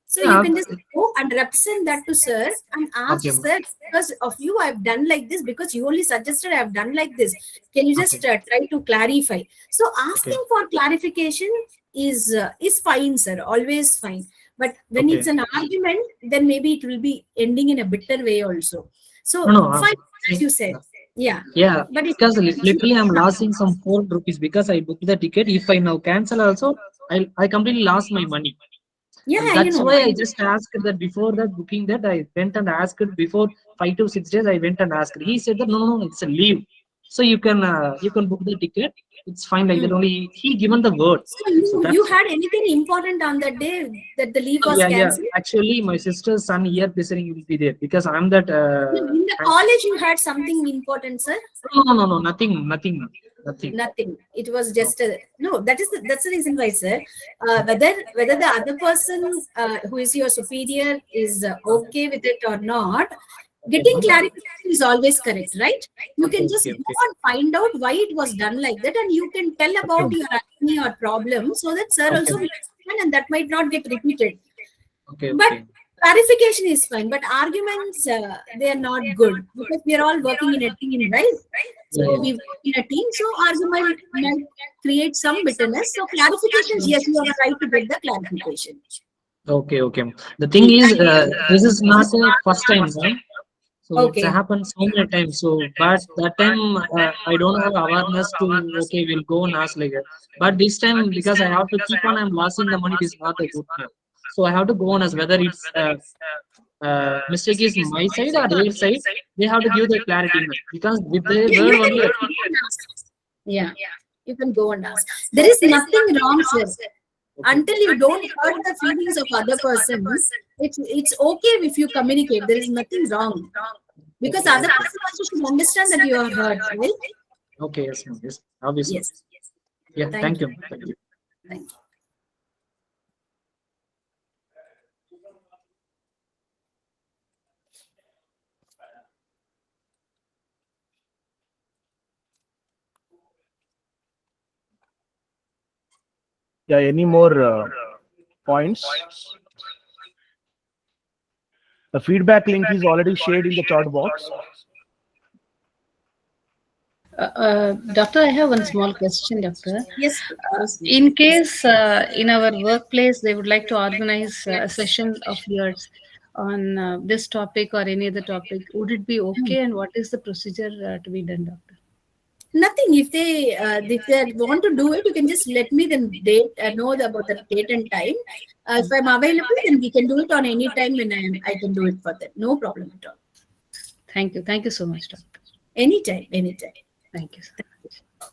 So you can just go and represent that to sir and ask sir, because of you I've done like this, because you only suggested I've done like this. Can you just try to clarify? So asking for clarification is fine, sir, always fine. But when it's an argument, then maybe it will be ending in a bitter way also. So fine, as you said. Yeah. But because literally I'm losing some 4 rupees because I booked the ticket. If I now cancel also, I completely lost my money. Yeah, that's why I just asked that before that booking that I went and asked before 5 to 6 days. I went and asked. He said that no, it's a leave, so you can book the ticket. It's fine like that. Only he given the word. So you had anything important on that day that the leave was cancelled? Yeah. Actually, my sister's son year presenting will be there because I'm that. In the college, you had something important, sir? No, nothing. It was just that's the reason why, sir. Whether the other person who is your superior is okay with it or not, getting clarification is always correct, right? You can just go and find out why it was done like that, and you can tell about your problem so that sir also will understand, and that might not get repeated. But clarification is fine, but arguments they are not good because we are all working in a team, right? So we work in a team, so argument might create some bitterness. So clarifications, yes, you are right to get the clarification. Okay. The thing is, this is not the first time, right? So it's happened so many times. So, but that time I don't have awareness to okay, we'll go and ask like that. But this time because I have to keep on, I'm losing the money. It is not a good thing. So I have to go on as whether it's mistake is my side or their side. They have to give the clarity because with the Yeah, word you can only. go and ask. Yeah, you can go and ask. There is nothing wrong, sir. Until you don't hurt the feelings of other persons, it's okay if you communicate. There is nothing wrong. Because other person also should understand that you are hurt, right? Okay, yes, ma'am. Yes, obviously. Yes. Yeah, thank you. Thank you. Thank you. Yeah, any more points? The feedback link is already shared in the chat box. Doctor, I have one small question, Doctor. Yes. In case in our workplace they would like to organize a session of yours on this topic or any other topic, would it be okay? And what is the procedure to be done, Doctor? Nothing. If they want to do it, you can just let me then date know about the date and time. If I'm available, then we can do it on any time when I can do it for that. No problem at all. Thank you. Thank you so much, Doctor. Anytime. Anytime. Thank you so much.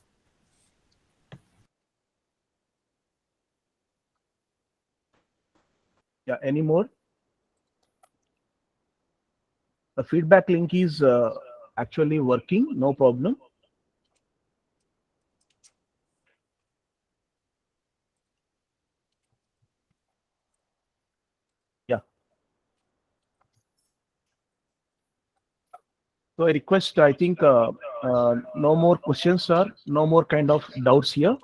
Yeah, any more? The feedback link is actually working, no problem. Yeah. So I request, I think no more questions, sir. No more kind of doubts here.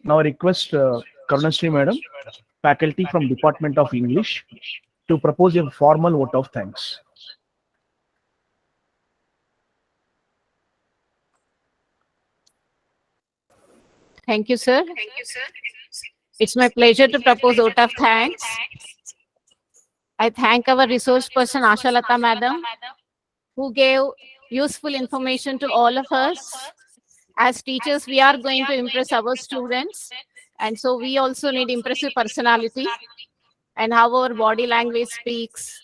Now I request Karunashree Madam, faculty from Department of English, to propose a formal vote of thanks. Thank you, sir. It's my pleasure to propose vote of thanks. I thank our resource person, Ashalata Madam, who gave useful information to all of us. As teachers, we are going to impress our students. And so we also need impressive personality and how our body language speaks,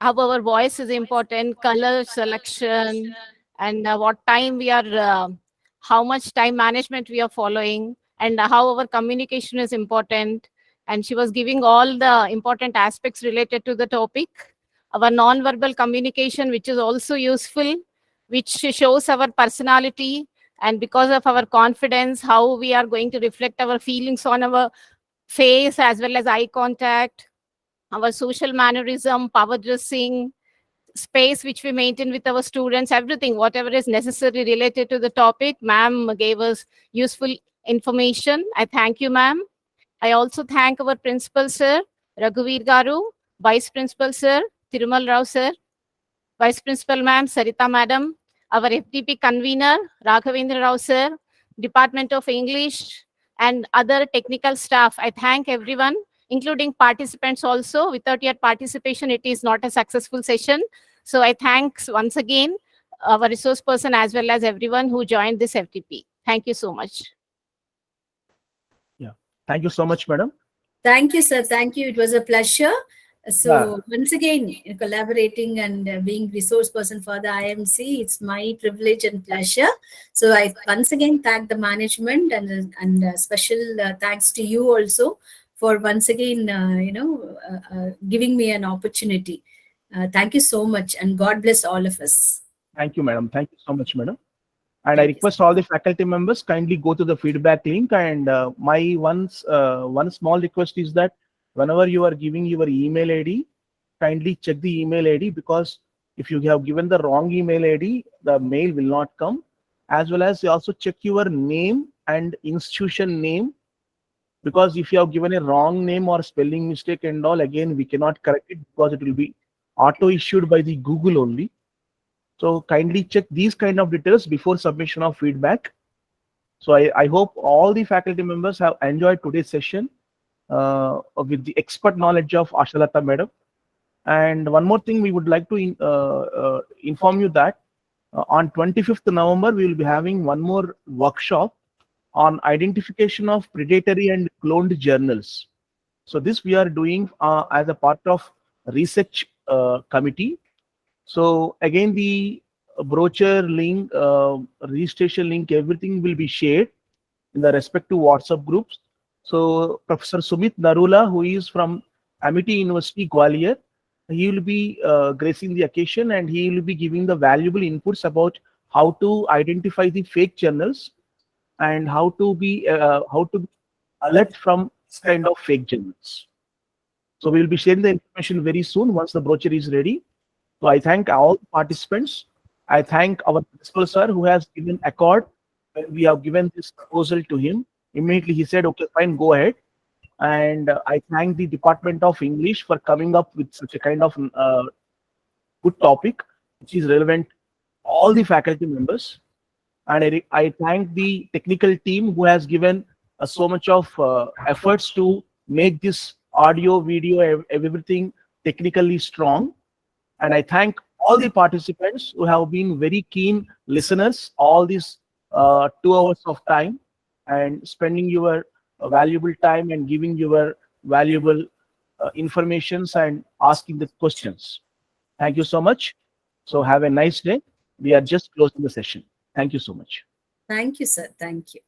how our voice is important, color selection, and what time we are, how much time management we are following, and how our communication is important. And she was giving all the important aspects related to the topic. Our non-verbal communication, which is also useful, which shows our personality, and because of our confidence, how we are going to reflect our feelings on our face as well as eye contact, our social mannerism, power dressing, space which we maintain with our students, everything, whatever is necessary related to the topic. Ma'am gave us useful information. I thank you, ma'am. I also thank our principal, sir, Raghuveer Garu, Vice Principal, sir, Tirumal Rao, sir, Vice Principal, ma'am, Sarita, madam, our FDP convener, Raghavendra Rao, sir, Department of English, and other technical staff. I thank everyone, including participants also. Without your participation, it is not a successful session. So I thanks once again our resource person as well as everyone who joined this FDP. Thank you so much. Yeah, thank you so much, madam. Thank you, sir. Thank you. It was a pleasure. So once again, collaborating and being resource person for the IIMC, it's my privilege and pleasure. So I once again thank the management and special thanks to you also for once again, giving me an opportunity. Thank you so much, and God bless all of us. Thank you, madam. Thank you so much, madam. And I request all the faculty members kindly go to the feedback link. And my one small request is that whenever you are giving your email ID, kindly check the email ID, because if you have given the wrong email ID, the mail will not come. As well as you also check your name and institution name, because if you have given a wrong name or spelling mistake and all, again we cannot correct it because it will be auto issued by the Google only. So kindly check these kind of details before submission of feedback. So I hope all the faculty members have enjoyed today's session with the expert knowledge of Ashalata madam. And one more thing we would like to inform you that on 25th November, we will be having one more workshop on identification of predatory and cloned journals. So this we are doing as a part of research committee. So again, the brochure link, registration link, everything will be shared in the respective WhatsApp groups. So Professor Sumit Narula, who is from Amity University, Gwalior, he will be gracing the occasion, and he will be giving the valuable inputs about how to identify the fake journals and how to be alert from this kind of fake journals. So we will be sharing the information very soon once the brochure is ready. So I thank all participants. I thank our principal sir who has given accord when we have given this proposal to him. Immediately he said, okay, fine, go ahead. And I thank the Department of English for coming up with such a kind of good topic, which is relevant to all the faculty members. And I thank the technical team who has given so much of efforts to make this audio, video, everything technically strong. And I thank all the participants who have been very keen listeners all these 2 hours of time and spending your valuable time and giving your valuable informations and asking the questions. Thank you so much. So have a nice day. We are just closing the session. Thank you so much. Thank you, sir. Thank you.